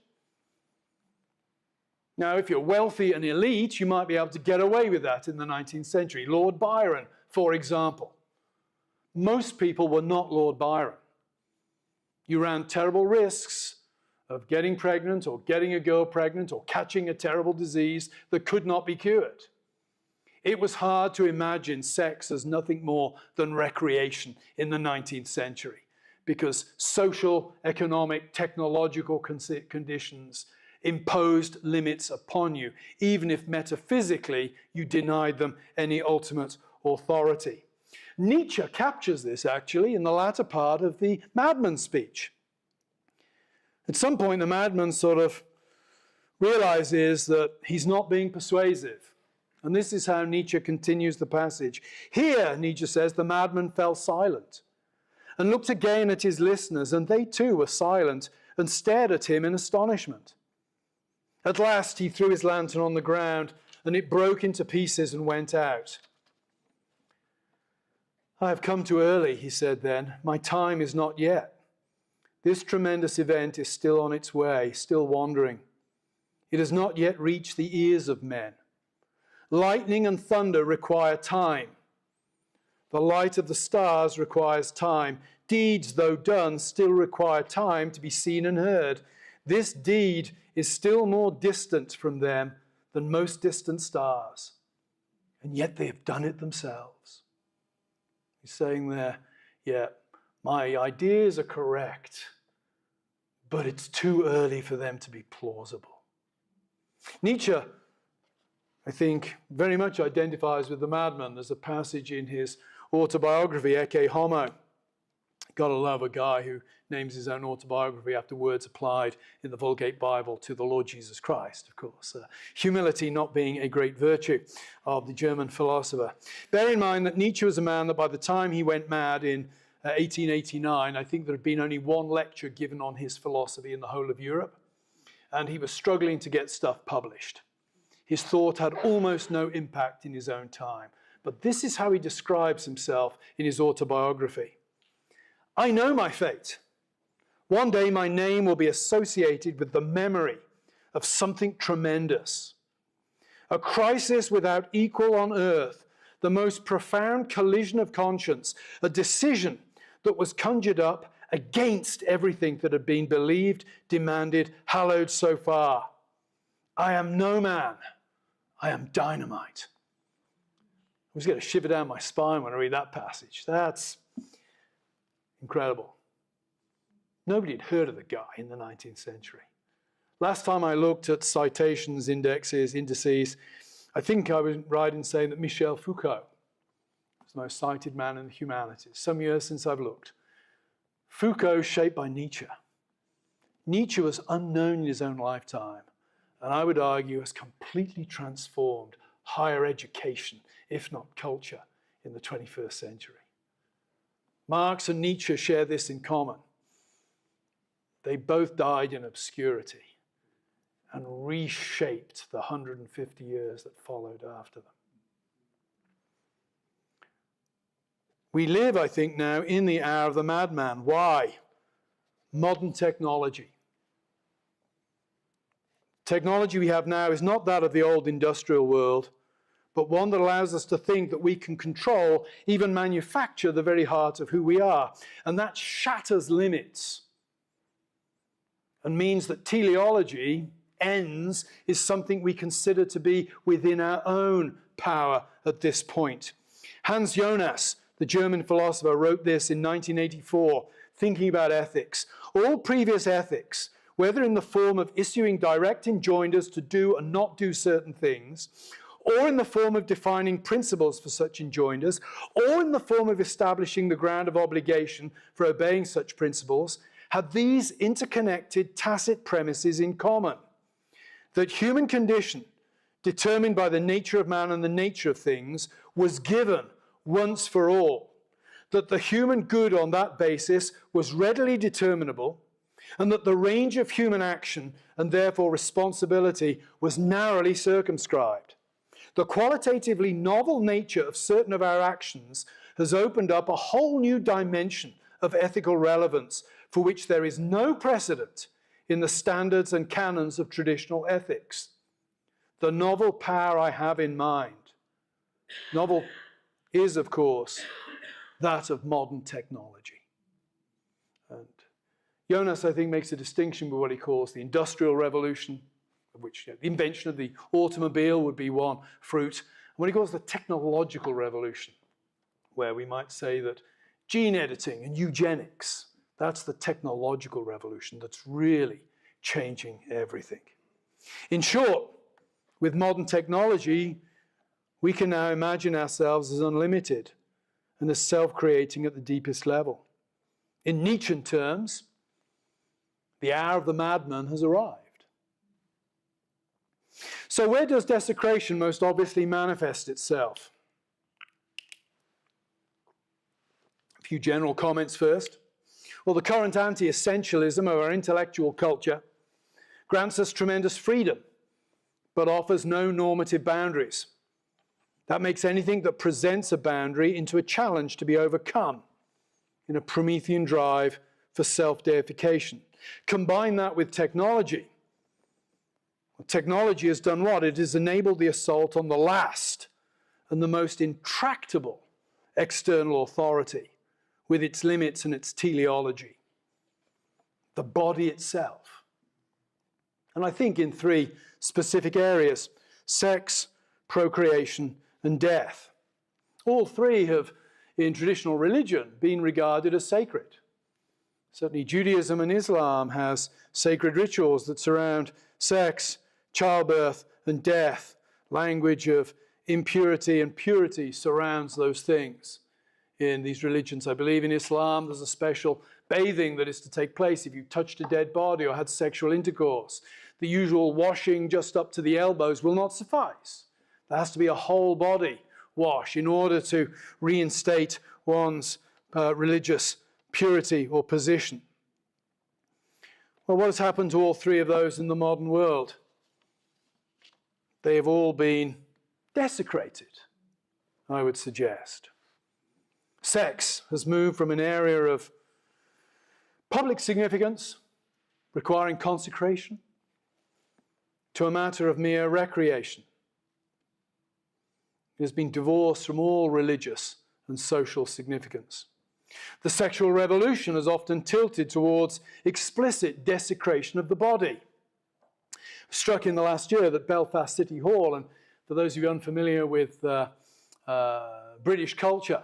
Now, if you're wealthy and elite, you might be able to get away with that in the 19th century. Lord Byron, for example. Most people were not Lord Byron. You ran terrible risks of getting pregnant or getting a girl pregnant or catching a terrible disease that could not be cured. It was hard to imagine sex as nothing more than recreation in the 19th century because social, economic, technological conditions imposed limits upon you, even if metaphysically you denied them any ultimate authority. Nietzsche captures this actually in the latter part of the Madman speech. At some point, the madman sort of realizes that he's not being persuasive. And this is how Nietzsche continues the passage. Here, Nietzsche says, the madman fell silent and looked again at his listeners, and they too were silent and stared at him in astonishment. At last, he threw his lantern on the ground, and it broke into pieces and went out. I have come too early, he said then. My time is not yet. This tremendous event is still on its way, still wandering. It has not yet reached the ears of men. Lightning and thunder require time. The light of the stars requires time. Deeds, though done, still require time to be seen and heard. This deed is still more distant from them than most distant stars. And yet they have done it themselves. He's saying there, yeah, my ideas are correct, but it's too early for them to be plausible. Nietzsche, I think, very much identifies with the madman. There's a passage in his autobiography, Ecce Homo. Gotta love a guy who names his own autobiography after words applied in the Vulgate Bible to the Lord Jesus Christ, of course. Humility not being a great virtue of the German philosopher. Bear in mind that Nietzsche was a man that by the time he went mad in 1889, I think there had been only one lecture given on his philosophy in the whole of Europe, and he was struggling to get stuff published. His thought had almost no impact in his own time. But this is how he describes himself in his autobiography. I know my fate. One day my name will be associated with the memory of something tremendous. A crisis without equal on earth, the most profound collision of conscience, a decision that was conjured up against everything that had been believed, demanded, hallowed so far. I am no man. I am dynamite. I was going to shiver down my spine when I read that passage. That's incredible. Nobody had heard of the guy in the 19th century. Last time I looked at citations, indices, I think I was right in saying that Michel Foucault was the most cited man in the humanities. Some years since I've looked. Foucault shaped by Nietzsche. Nietzsche was unknown in his own lifetime, and I would argue has completely transformed higher education, if not culture, in the 21st century. Marx and Nietzsche share this in common. They both died in obscurity and reshaped the 150 years that followed after them. We live, I think, now in the hour of the madman. Why? Modern technology. Technology we have now is not that of the old industrial world, but one that allows us to think that we can control, even manufacture the very heart of who we are. And that shatters limits and means that teleology, ends, is something we consider to be within our own power at this point. Hans Jonas, the German philosopher, wrote this in 1984, thinking about ethics. All previous ethics, whether in the form of issuing direct enjoinders to do and not do certain things, or in the form of defining principles for such enjoinders, or in the form of establishing the ground of obligation for obeying such principles, had these interconnected tacit premises in common. That human condition, determined by the nature of man and the nature of things, was given once for all. That the human good on that basis was readily determinable, and that the range of human action, and therefore responsibility, was narrowly circumscribed. The qualitatively novel nature of certain of our actions has opened up a whole new dimension of ethical relevance for which there is no precedent in the standards and canons of traditional ethics. The novel power I have in mind. Novel is, of course, that of modern technology. And Jonas, I think, makes a distinction with what he calls the Industrial Revolution, of which the invention of the automobile would be one fruit, and what he calls the Technological Revolution, where we might say that gene editing and eugenics, that's the technological revolution that's really changing everything. In short, with modern technology, we can now imagine ourselves as unlimited and as self-creating at the deepest level. In Nietzschean terms, the hour of the madman has arrived. So where does desecration most obviously manifest itself? A few general comments first. Well, the current anti-essentialism of our intellectual culture grants us tremendous freedom, but offers no normative boundaries. That makes anything that presents a boundary into a challenge to be overcome in a Promethean drive for self-deification. Combine that with technology. Technology has done what? It has enabled the assault on the last and the most intractable external authority with its limits and its teleology. The body itself. And I think in three specific areas: sex, procreation, and death. All three have, in traditional religion, been regarded as sacred. Certainly Judaism and Islam has sacred rituals that surround sex, childbirth, and death. Language of impurity and purity surrounds those things in these religions. I believe in Islam there's a special bathing that is to take place if you touched a dead body or had sexual intercourse. The usual washing just up to the elbows will not suffice. There has to be a whole body wash in order to reinstate one's religious purity or position. Well, what has happened to all three of those in the modern world? They have all been desecrated, I would suggest. Sex has moved from an area of public significance, requiring consecration, to a matter of mere recreation. It has been divorced from all religious and social significance. The sexual revolution has often tilted towards explicit desecration of the body. Struck in the last year that Belfast City Hall, and for those of you unfamiliar with British culture,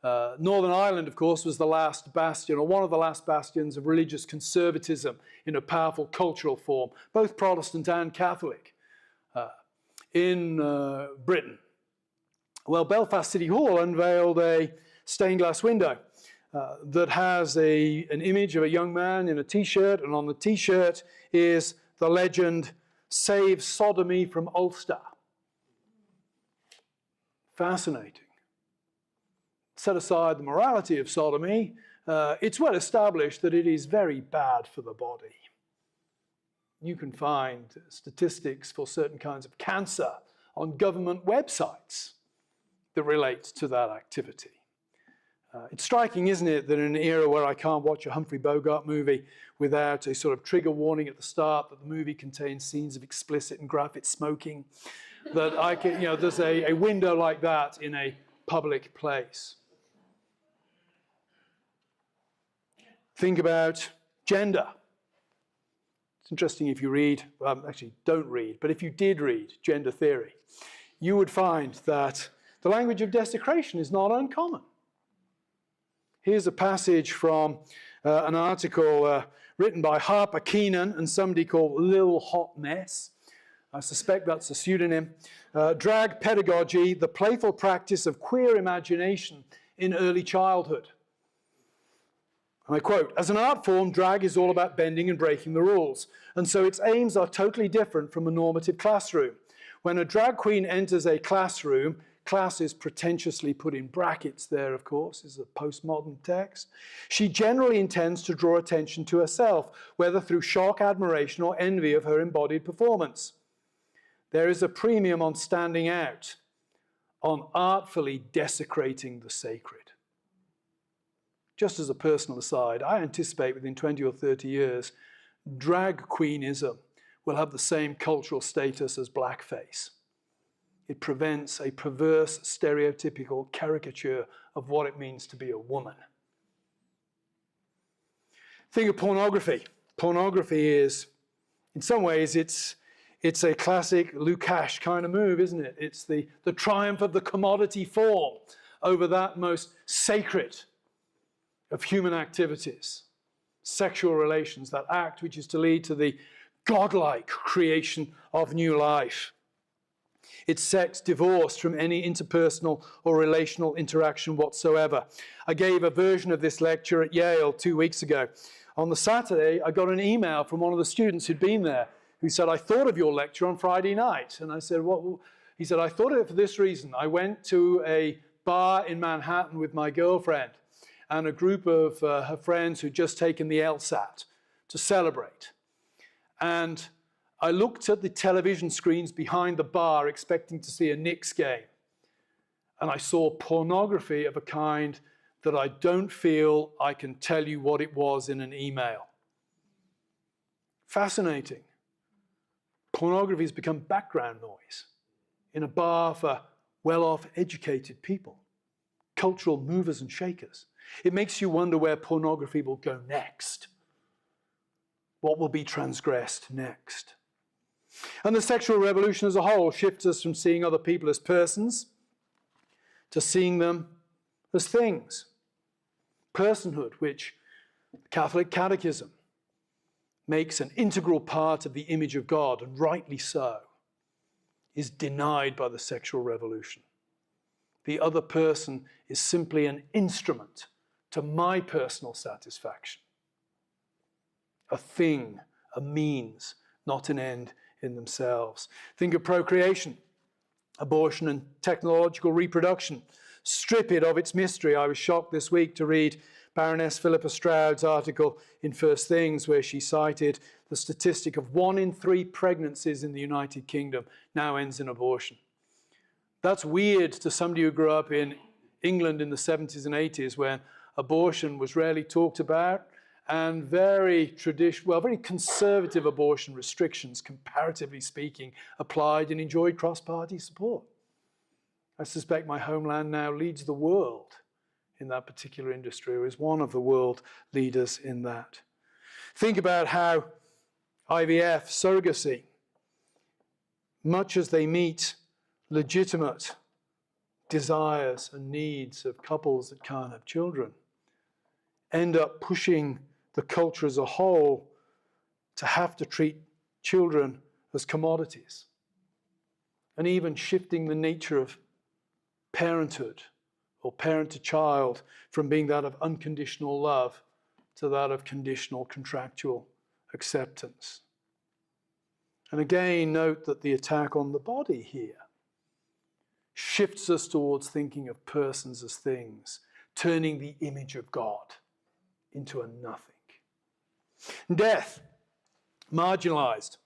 Northern Ireland, of course, was the last bastion, or one of the last bastions of religious conservatism in a powerful cultural form, both Protestant and Catholic, in Britain. Well, Belfast City Hall unveiled a stained glass window that has an image of a young man in a t-shirt, and on the t-shirt is the legend, "Save sodomy from Ulster." Fascinating. Set aside the morality of sodomy, it's well established that it is very bad for the body. You can find statistics for certain kinds of cancer on government websites that relate to that activity. It's striking, isn't it, that in an era where I can't watch a Humphrey Bogart movie without a sort of trigger warning at the start that the movie contains scenes of explicit and graphic smoking, that I can, there's a window like that in a public place. Think about gender. It's interesting if you read, actually don't read, but if you did read gender theory, you would find that the language of desecration is not uncommon. Here's a passage from an article written by Harper Keenan and somebody called Lil Hot Mess. I suspect that's a pseudonym. Drag pedagogy, the playful practice of queer imagination in early childhood. And I quote, "As an art form, drag is all about bending and breaking the rules, and so its aims are totally different from a normative classroom. When a drag queen enters a classroom," class is pretentiously put in brackets there, of course, is a postmodern text, "she generally intends to draw attention to herself, whether through shock, admiration, or envy of her embodied performance. There is a premium on standing out, on artfully desecrating the sacred. Just as a personal aside, I anticipate within 20 or 30 years, drag queenism will have the same cultural status as blackface. It prevents a perverse, stereotypical caricature of what it means to be a woman. Think of pornography. Pornography is, in some ways, it's a classic Lukács kind of move, isn't it? It's the triumph of the commodity form over that most sacred of human activities, sexual relations, that act which is to lead to the godlike creation of new life. It's sex divorced from any interpersonal or relational interaction whatsoever. I gave a version of this lecture at Yale 2 weeks ago. On the Saturday, I got an email from one of the students who'd been there who said, I thought of your lecture on Friday night. And I said, what? He said, I thought of it for this reason. I went to a bar in Manhattan with my girlfriend and a group of her friends who'd just taken the LSAT to celebrate. And I looked at the television screens behind the bar expecting to see a Knicks game. And I saw pornography of a kind that I don't feel I can tell you what it was in an email. Fascinating. Pornography has become background noise in a bar for well-off, educated people, cultural movers and shakers. It makes you wonder where pornography will go next. What will be transgressed next? And the sexual revolution as a whole shifts us from seeing other people as persons to seeing them as things. Personhood, which the Catholic Catechism makes an integral part of the image of God, and rightly so, is denied by the sexual revolution. The other person is simply an instrument to my personal satisfaction. A thing, a means, not an end in themselves. Think of procreation, abortion and technological reproduction. Strip it of its mystery. I was shocked this week to read Baroness Philippa Stroud's article in First Things, where she cited the statistic of 1 in 3 pregnancies in the United Kingdom now ends in abortion. That's weird to somebody who grew up in England in the 70s and 80s, when abortion was rarely talked about, and very conservative abortion restrictions, comparatively speaking, applied and enjoyed cross-party support. I suspect my homeland now leads the world in that particular industry, or is one of the world leaders in that. Think about how IVF, surrogacy, much as they meet legitimate desires and needs of couples that can't have children, end up pushing the culture as a whole to have to treat children as commodities, and even shifting the nature of parenthood or parent to child from being that of unconditional love to that of conditional contractual acceptance. And again, note that the attack on the body here shifts us towards thinking of persons as things, turning the image of God into a nothing. Death, marginalized.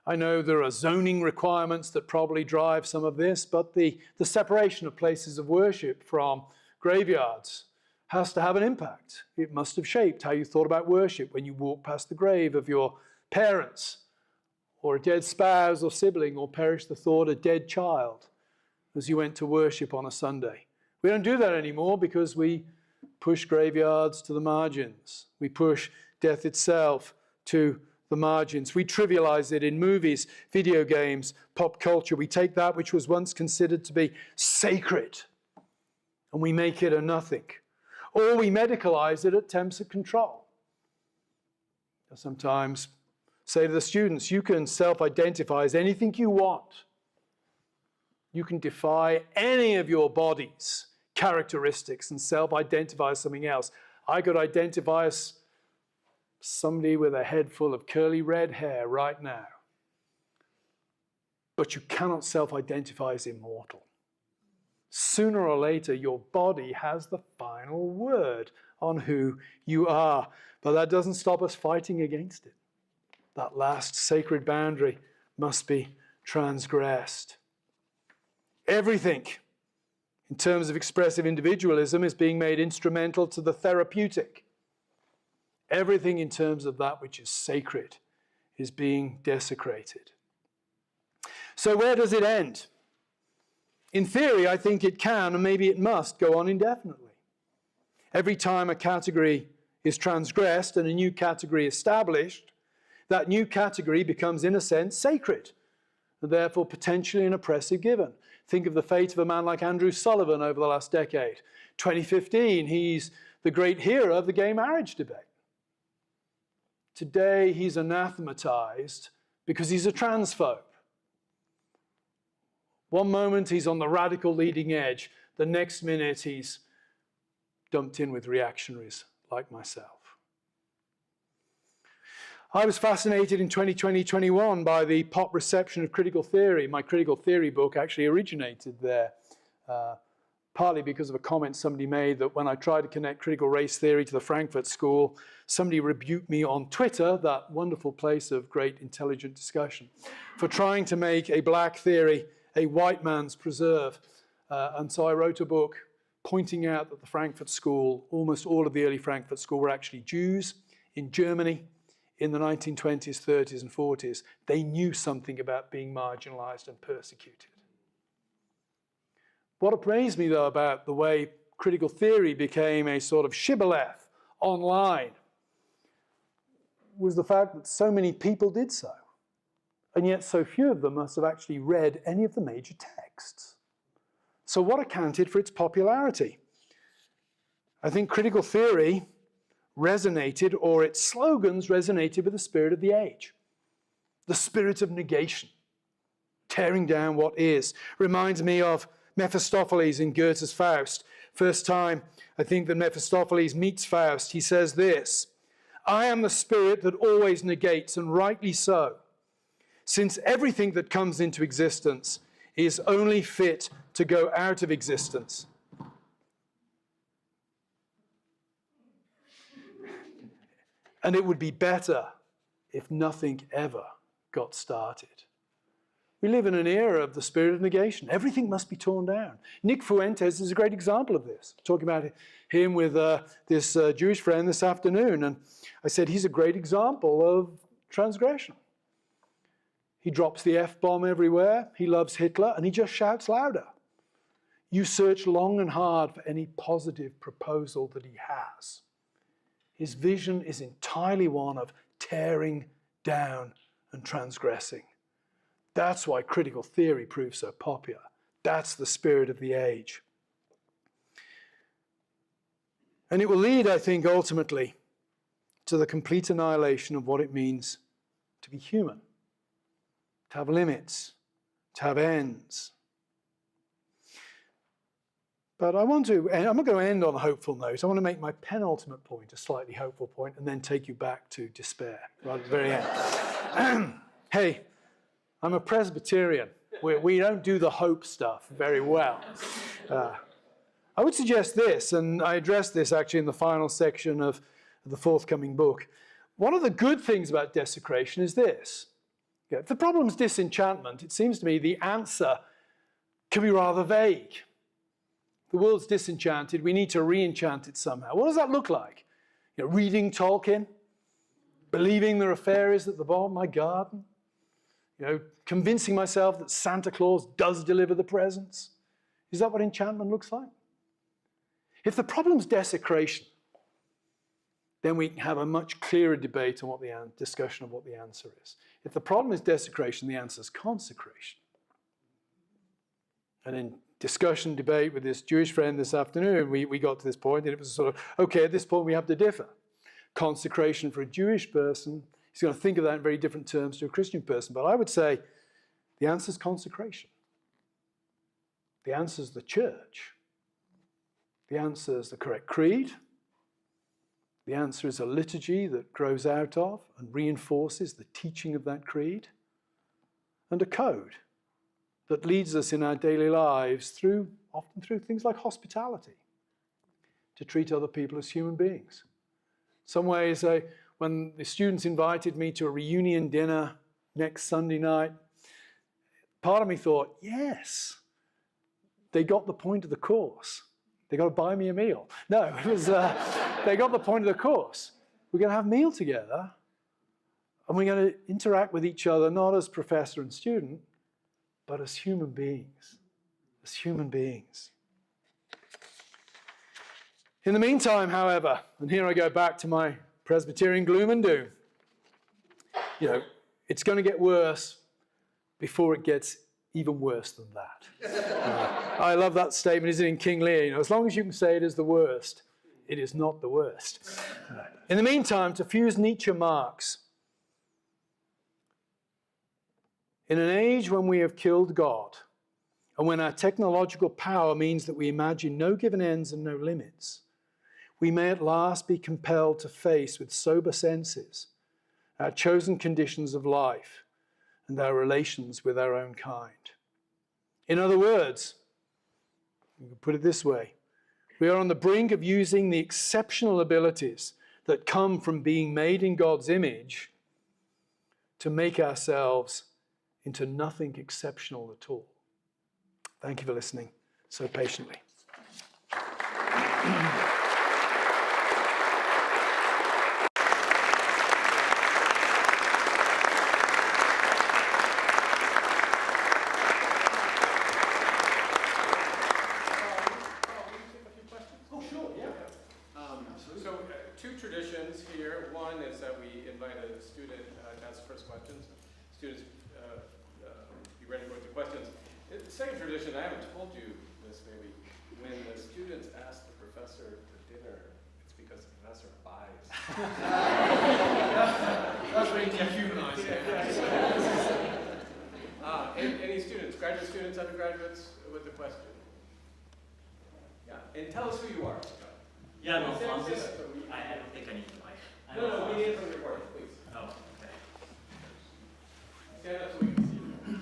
I know there are zoning requirements that probably drive some of this, but the separation of places of worship from graveyards has to have an impact. It must have shaped how you thought about worship when you walked past the grave of your parents, or a dead spouse or sibling, or perished the thought a dead child as you went to worship on a Sunday. We don't do that anymore because we push graveyards to the margins. We push death itself to the margins. We trivialize it in movies, video games, pop culture. We take that which was once considered to be sacred and we make it a nothing. Or we medicalize it at temps of control. I sometimes say to the students, you can self-identify as anything you want. You can defy any of your body's characteristics and self-identify as something else. I could identify as somebody with a head full of curly red hair right now. But you cannot self-identify as immortal. Sooner or later, your body has the final word on who you are. But that doesn't stop us fighting against it. That last sacred boundary must be transgressed. Everything, in terms of expressive individualism, is being made instrumental to the therapeutic. Everything in terms of that which is sacred is being desecrated. So where does it end? In theory, I think it can, and maybe it must, go on indefinitely. Every time a category is transgressed and a new category established, that new category becomes, in a sense, sacred, and therefore potentially an oppressive given. Think of the fate of a man like Andrew Sullivan over the last decade. 2015, he's the great hero of the gay marriage debate. Today, he's anathematized because he's a transphobe. One moment, he's on the radical leading edge. The next minute, he's dumped in with reactionaries like myself. I was fascinated in 2020-21 by the pop reception of critical theory. My critical theory book actually originated there, partly because of a comment somebody made that when I tried to connect critical race theory to the Frankfurt School, somebody rebuked me on Twitter, that wonderful place of great intelligent discussion, for trying to make a black theory a white man's preserve. And so I wrote a book pointing out that the Frankfurt School, almost all of the early Frankfurt School were actually Jews in Germany in the 1920s, 30s, and 40s. They knew something about being marginalized and persecuted. What amazed me, though, about the way critical theory became a sort of shibboleth online was the fact that so many people did so, and yet so few of them must have actually read any of the major texts. So what accounted for its popularity? I think critical theory resonated, or its slogans resonated with the spirit of the age. The spirit of negation, tearing down what is. Reminds me of Mephistopheles in Goethe's Faust. First time I think that Mephistopheles meets Faust, he says this: "I am the spirit that always negates, and rightly so, since everything that comes into existence is only fit to go out of existence." And it would be better if nothing ever got started. We live in an era of the spirit of negation. Everything must be torn down. Nick Fuentes is a great example of this. I'm talking about him with this Jewish friend this afternoon, and I said he's a great example of transgression. He drops the F-bomb everywhere, he loves Hitler, and he just shouts louder. You search long and hard for any positive proposal that he has. His vision is entirely one of tearing down and transgressing. That's why critical theory proves so popular. That's the spirit of the age. And it will lead, I think, ultimately to the complete annihilation of what it means to be human, to have limits, to have ends. But I'm not going to end on a hopeful note. I want to make my penultimate point a slightly hopeful point and then take you back to despair right at the very end. Hey, I'm a Presbyterian. We don't do the hope stuff very well. I would suggest this, and I address this actually in the final section of the forthcoming book. One of the good things about desecration is this. If the problem is disenchantment, it seems to me the answer can be rather vague. The world's disenchanted, we need to re-enchant it somehow. What does that look like? Reading Tolkien, believing there are fairies at the bottom of my garden, convincing myself that Santa Claus does deliver the presents. Is that what enchantment looks like? If the problem's desecration, then we can have a much clearer debate on discussion of what the answer is. If the problem is desecration, the answer is consecration. And in discussion, debate with this Jewish friend this afternoon, we got to this point, and it was sort of, okay, at this point we have to differ. Consecration for a Jewish person, he's going to think of that in very different terms to a Christian person. But I would say the answer is consecration. The answer is the church. The answer is the correct creed. The answer is a liturgy that grows out of and reinforces the teaching of that creed. And a code that leads us in our daily lives often through things like hospitality, to treat other people as human beings. Some ways, when the students invited me to a reunion dinner next Sunday night, part of me thought, yes, they got the point of the course. They got to buy me a meal. No, it was, they got the point of the course. We're going to have a meal together, and we're going to interact with each other, not as professor and student, but as human beings. As human beings. In the meantime, however, and here I go back to my Presbyterian gloom and doom, it's going to get worse before it gets even worse than that. I love that statement, isn't it, in King Lear? As long as you can say it is the worst, it is not the worst. In the meantime, to fuse Nietzsche Marx, in an age when we have killed God, and when our technological power means that we imagine no given ends and no limits, we may at last be compelled to face with sober senses our chosen conditions of life and our relations with our own kind. In other words, we can put it this way, we are on the brink of using the exceptional abilities that come from being made in God's image to make ourselves into nothing exceptional at all. Thank you for listening so patiently. Two traditions here. One is that we invite a student to ask first questions. Students, be ready with the questions. The second tradition, I haven't told you this maybe, when the students ask the professor for dinner, it's because the professor buys. That's very dehumanizing. Any students, graduate students, undergraduates, with a question? Yeah, and tell us who you are. Yeah, no, Alphonsus. I don't think I need the mic. No, we need it from the recording, please. Oh, okay. Stand up so we can see you.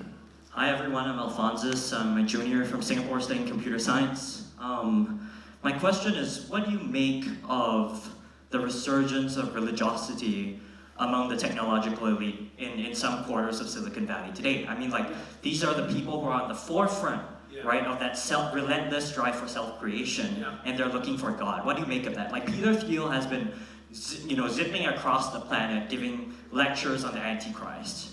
Hi everyone, I'm Alphonsus. I'm a junior from Singapore studying computer science. My question is, what do you make of the resurgence of religiosity among the technological elite in some quarters of Silicon Valley today? I mean, these are the people who are on the forefront, right, of that relentless drive for self-creation, and they're looking for God. What do you make of that? Peter Thiel has been, zipping across the planet, giving lectures on the Antichrist.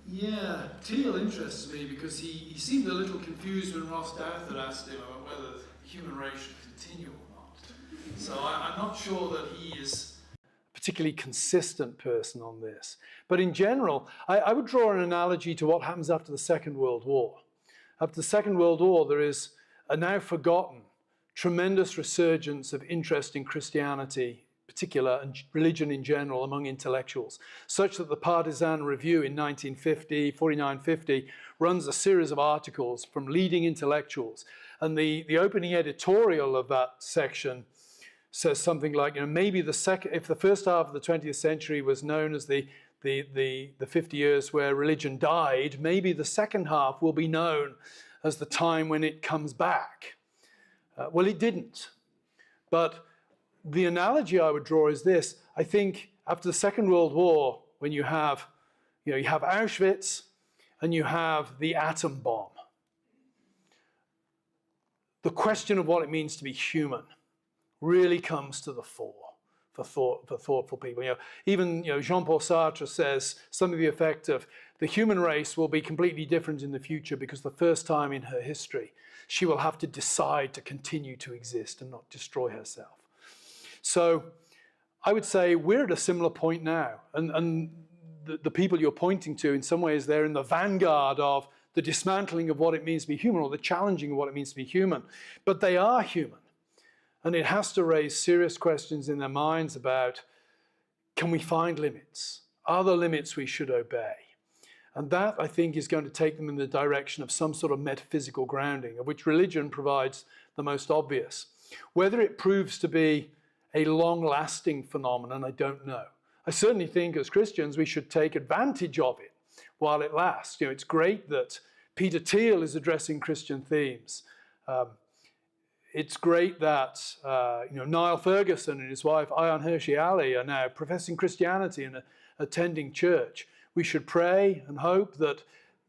Yeah, Thiel interests me because he seemed a little confused when Ross Douthat asked him about whether the human race should continue or not. So I'm not sure that he is A particularly consistent person on this. But in general, I would draw an analogy to what happens after the Second World War. After the Second World War, there is a now forgotten tremendous resurgence of interest in Christianity in particular and religion in general among intellectuals, such that the Partisan Review in 49-50 runs a series of articles from leading intellectuals. And the opening editorial of that section says something like, maybe if the first half of the 20th century was known as the 50 years where religion died, maybe the second half will be known as the time when it comes back. Well, it didn't. But the analogy I would draw is this. I think after the Second World War, when you have Auschwitz and you have the atom bomb, the question of what it means to be human really comes to the fore for thoughtful people. Even Jean-Paul Sartre says something to the effect of the human race will be completely different in the future because the first time in her history she will have to decide to continue to exist and not destroy herself. So I would say we're at a similar point now, and the people you're pointing to, in some ways, they're in the vanguard of the dismantling of what it means to be human, or the challenging of what it means to be human. But they are human. And it has to raise serious questions in their minds about, can we find limits? Are there limits we should obey? And that, I think, is going to take them in the direction of some sort of metaphysical grounding, of which religion provides the most obvious. Whether it proves to be a long-lasting phenomenon, I don't know. I certainly think as Christians we should take advantage of it while it lasts. It's great that Peter Thiel is addressing Christian themes. It's great that Niall Ferguson and his wife Ayaan Hirsi Ali are now professing Christianity and attending church. We should pray and hope that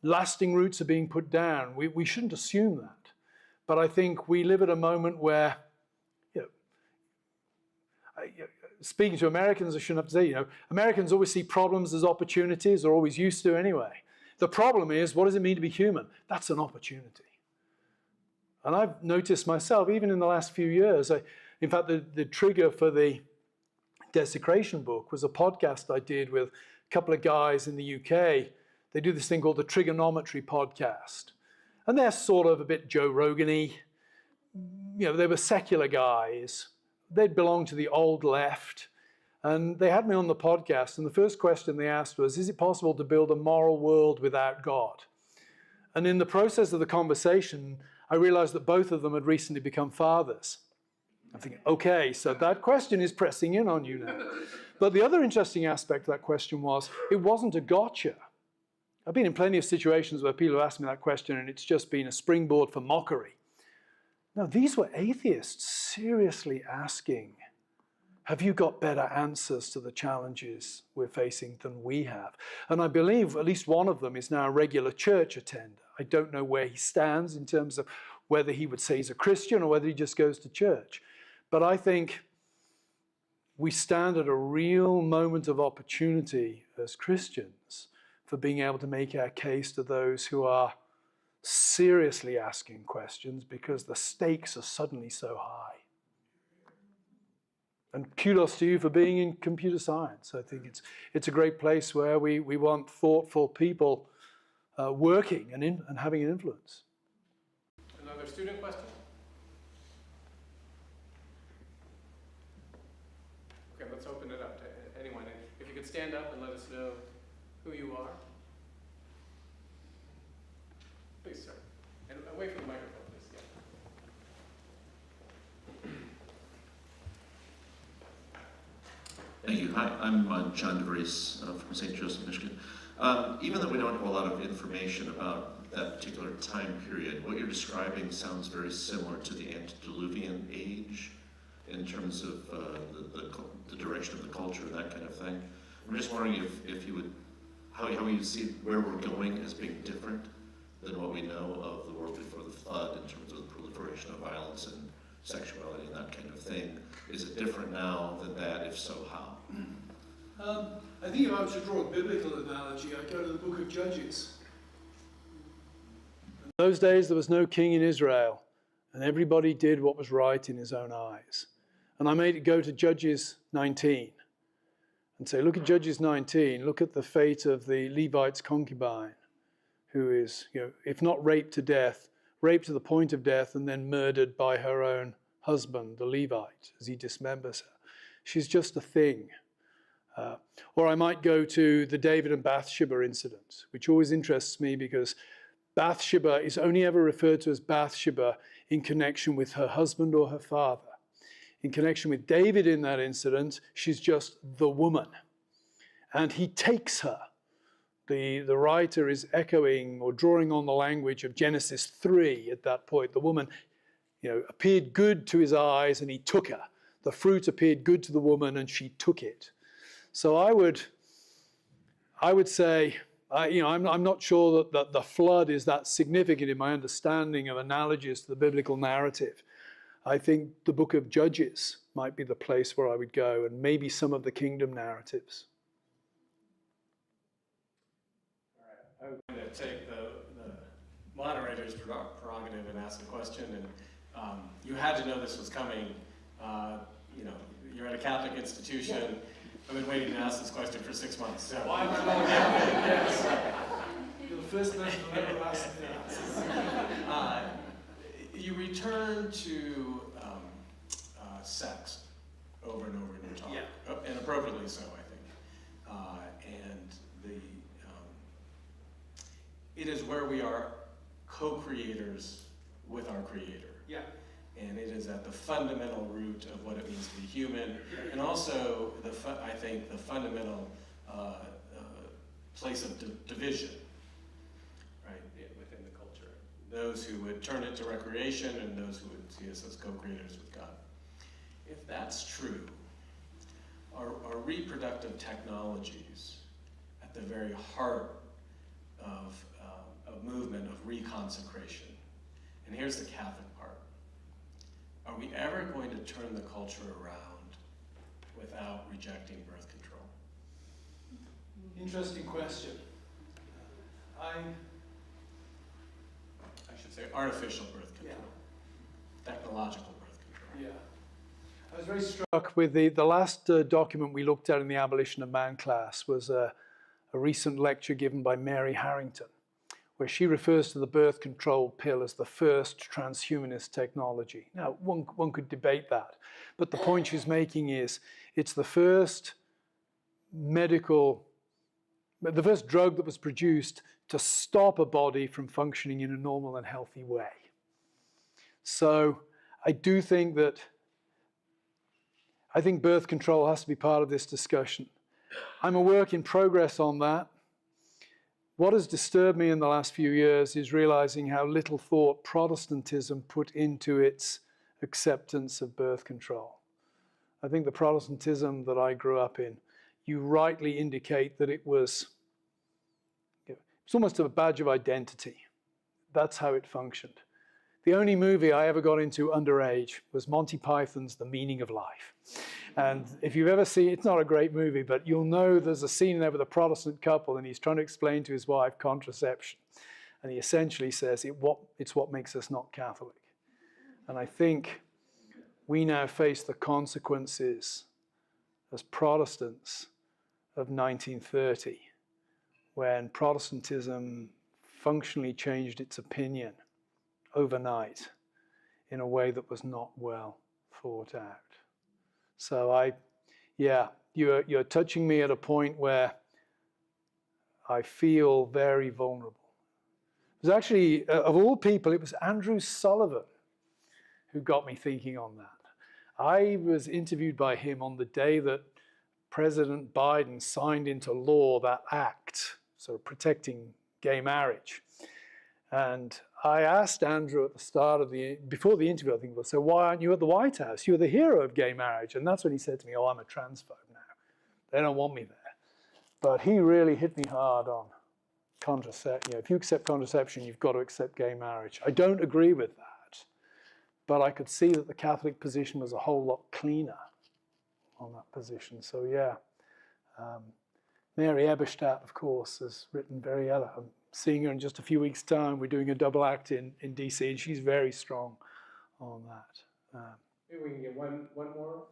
lasting roots are being put down. We shouldn't assume that. But I think we live at a moment where, speaking to Americans, I shouldn't have to say, Americans always see problems as opportunities, or always used to anyway. The problem is, what does it mean to be human? That's an opportunity. And I've noticed myself, even in the last few years, in fact, the trigger for the Desecration book was a podcast I did with a couple of guys in the UK. They do this thing called the Trigonometry podcast. And they're sort of a bit Joe Rogan-y. They were secular guys. They'd belonged to the old left. And they had me on the podcast. And the first question they asked was, is it possible to build a moral world without God? And in the process of the conversation, I realized that both of them had recently become fathers. I'm thinking, okay, so that question is pressing in on you now. But the other interesting aspect of that question was, it wasn't a gotcha. I've been in plenty of situations where people have asked me that question and it's just been a springboard for mockery. No, these were atheists seriously asking, have you got better answers to the challenges we're facing than we have? And I believe at least one of them is now a regular church attender. I don't know where he stands in terms of whether he would say he's a Christian or whether he just goes to church. But I think we stand at a real moment of opportunity as Christians for being able to make our case to those who are seriously asking questions because the stakes are suddenly so high. And kudos to you for being in computer science. I think it's a great place where we want thoughtful people working and having an influence. Another student question? Okay, let's open it up to anyone. If you could stand up and let us know who you are. Please, sir. And away from the microphone, please. Yeah. Thank you. Hi, I'm John DeVries from St. Joseph, Michigan. Even though we don't have a lot of information about that particular time period, what you're describing sounds very similar to the antediluvian age in terms of the direction of the culture and that kind of thing. I'm just wondering if you would, how you see where we're going as being different than what we know of the world before the flood in terms of the proliferation of violence and sexuality and that kind of thing. Is it different now than that? If so, how? I think if I was to draw a biblical analogy, I'd go to the book of Judges. In those days, there was no king in Israel, and everybody did what was right in his own eyes. And I made it go to Judges 19 and say, look at Judges 19, look at the fate of the Levite's concubine, who is, if not raped to death, raped to the point of death and then murdered by her own husband, the Levite, as he dismembers her. She's just a thing. Or I might go to the David and Bathsheba incident, which always interests me because Bathsheba is only ever referred to as Bathsheba in connection with her husband or her father. In connection with David in that incident, she's just the woman. And he takes her. The writer is echoing or drawing on the language of Genesis 3 at that point. The woman, appeared good to his eyes and he took her. The fruit appeared good to the woman and she took it. So I would say, I'm not sure that the flood is that significant in my understanding of analogies to the biblical narrative. I think the book of Judges might be the place where I would go, and maybe some of the kingdom narratives. All right, I'm going to take the moderator's prerogative and ask a question. And you had to know this was coming. You're at a Catholic institution. I've been waiting to ask this question for 6 months. So. Why am I yes. You're the first person to ever ask that. You return to sex over and over in your talk, and appropriately so, I think. And it is where we are co-creators with our Creator. Yeah. And it is at the fundamental root of what it means to be human, and also I think the fundamental place of division, right, within the culture. Those who would turn it to recreation, and those who would see us as co-creators with God. If that's true, are reproductive technologies at the very heart of movement of reconsecration. And here's the Catholic part. Are we ever going to turn the culture around without rejecting birth control? Interesting question. I should say artificial birth control. Technological birth control. Yeah. I was very struck. Struck with the last document we looked at in the Abolition of Man class was a recent lecture given by Mary Harrington, where she refers to the birth control pill as the first transhumanist technology. Now, one could debate that, but the point she's making is it's the first the first drug that was produced to stop a body from functioning in a normal and healthy way. So I do think I think birth control has to be part of this discussion. I'm a work in progress on that. What has disturbed me in the last few years is realizing how little thought Protestantism put into its acceptance of birth control. I think the Protestantism that I grew up in, you rightly indicate that it's almost a badge of identity. That's how it functioned. The only movie I ever got into underage was Monty Python's The Meaning of Life. And if you've ever seen, it's not a great movie, but you'll know there's a scene there with a Protestant couple and he's trying to explain to his wife contraception. And he essentially says, it's what makes us not Catholic. And I think we now face the consequences as Protestants of 1930, when Protestantism functionally changed its opinion overnight in a way that was not well thought out. So you're touching me at a point where I feel very vulnerable. It was actually, of all people, it was Andrew Sullivan who got me thinking on that. I was interviewed by him on the day that President Biden signed into law that act, sort of protecting gay marriage. And I asked Andrew at the start of before the interview, I think it was, so why aren't you at the White House? You're the hero of gay marriage. And that's when he said to me, oh, I'm a transphobe now. They don't want me there. But he really hit me hard on contraception. If you accept contraception, you've got to accept gay marriage. I don't agree with that. But I could see that the Catholic position was a whole lot cleaner on that position. So yeah. Mary Eberstadt, of course, has written very eloquent. Seeing her in just a few weeks' time. We're doing a double act in DC, and she's very strong on that. Maybe we can get one more.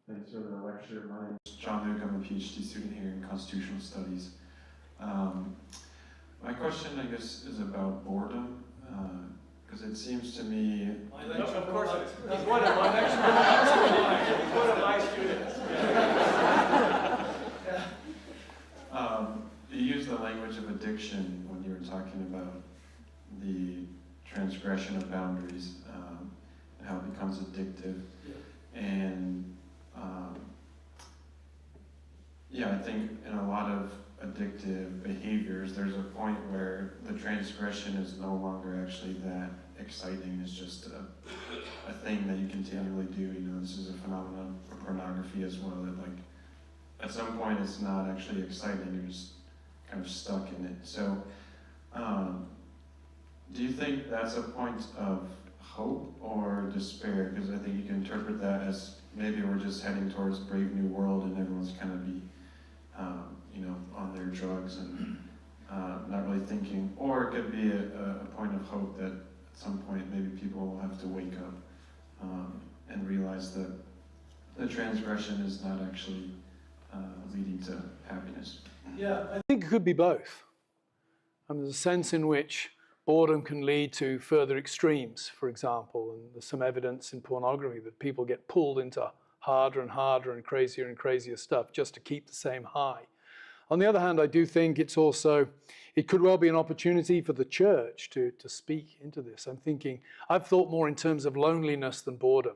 Thanks for the lecture. My name is John Luke. I'm a PhD student here in constitutional studies. My question, I guess, is about boredom. Because it seems to me... Of course, he's one of my students. You used the language of addiction when you were talking about the transgression of boundaries and how it becomes addictive. Yeah. And I think in a lot of addictive behaviors, there's a point where the transgression is no longer actually that exciting. It's just a thing that you continually do. This is a phenomenon for pornography as well, that like at some point it's not actually exciting, you're just kind of stuck in it. So do you think that's a point of hope or despair? Because I think you can interpret that as maybe we're just heading towards a brave new world and everyone's kind of be on their drugs and not really thinking, or it could be a point of hope that at some point maybe people will have to wake up and realize that the transgression is not actually leading to happiness. Yeah, I think it could be both. There's a sense in which boredom can lead to further extremes, for example, and there's some evidence in pornography that people get pulled into harder and harder and crazier stuff just to keep the same high. On the other hand, I do think it could well be an opportunity for the church to speak into this. I've thought more in terms of loneliness than boredom.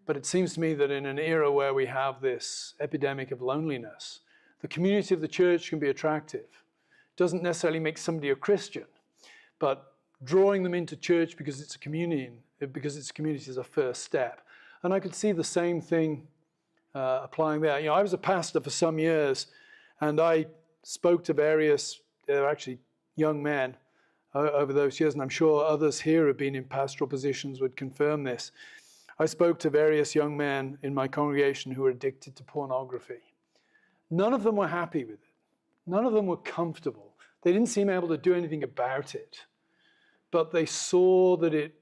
But it seems to me that in an era where we have this epidemic of loneliness, the community of the church can be attractive. It doesn't necessarily make somebody a Christian, but drawing them into church because it's a community is a first step. And I could see the same thing applying there. You know, I was a pastor for some years, and I spoke to various, actually young men over those years, and I'm sure others here who have been in pastoral positions would confirm this. I spoke to various young men in my congregation who were addicted to pornography. None of them were happy with it. None of them were comfortable. They didn't seem able to do anything about it. But they saw that it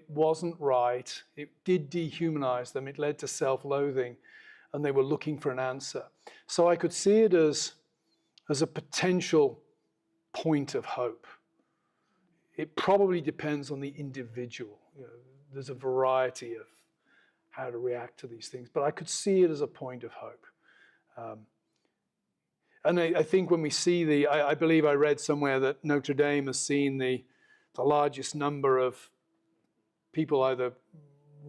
wasn't right. It did dehumanize them. It led to self-loathing, and they were looking for an answer. So I could see it as a potential point of hope. It probably depends on the individual. You know, there's a variety of how to react to these things, but I could see it as a point of hope. And I think when we see I believe I read somewhere that Notre Dame has seen the largest number of people either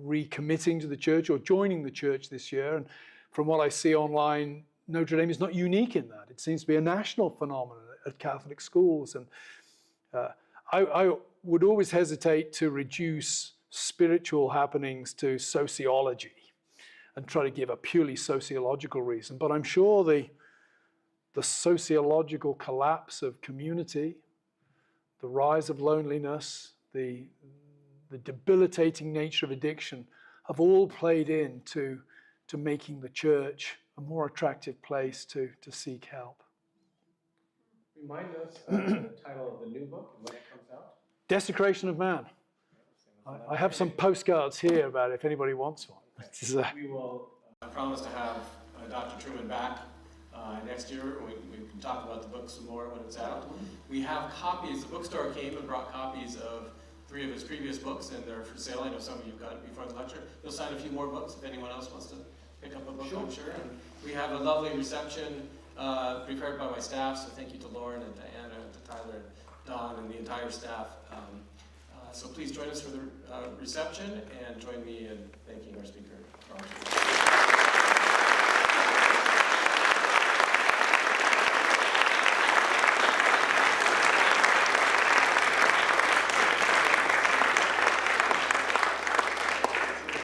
recommitting to the church or joining the church this year. And from what I see online, Notre Dame is not unique in that. It seems to be a national phenomenon at Catholic schools. And I would always hesitate to reduce spiritual happenings to sociology and try to give a purely sociological reason. But I'm sure the sociological collapse of community, the rise of loneliness, the debilitating nature of addiction have all played into making the church a more attractive place to seek help. Remind us of the title of the new book and when it comes out. Desecration of Man. I have some postcards here about it if anybody wants one. We will promise to have Dr. Trueman back next year. We can talk about the book some more when it's out. We have copies. The bookstore came and brought copies of 3 of his previous books, and they're for sale. I know some of you've got it before the lecture. You'll sign a few more books if anyone else wants to pick up a book, I'm sure. And we have a lovely reception prepared by my staff, so thank you to Lauren and Diana and to Tyler and Don and the entire staff. So please join us for the reception and join me in thanking our speaker.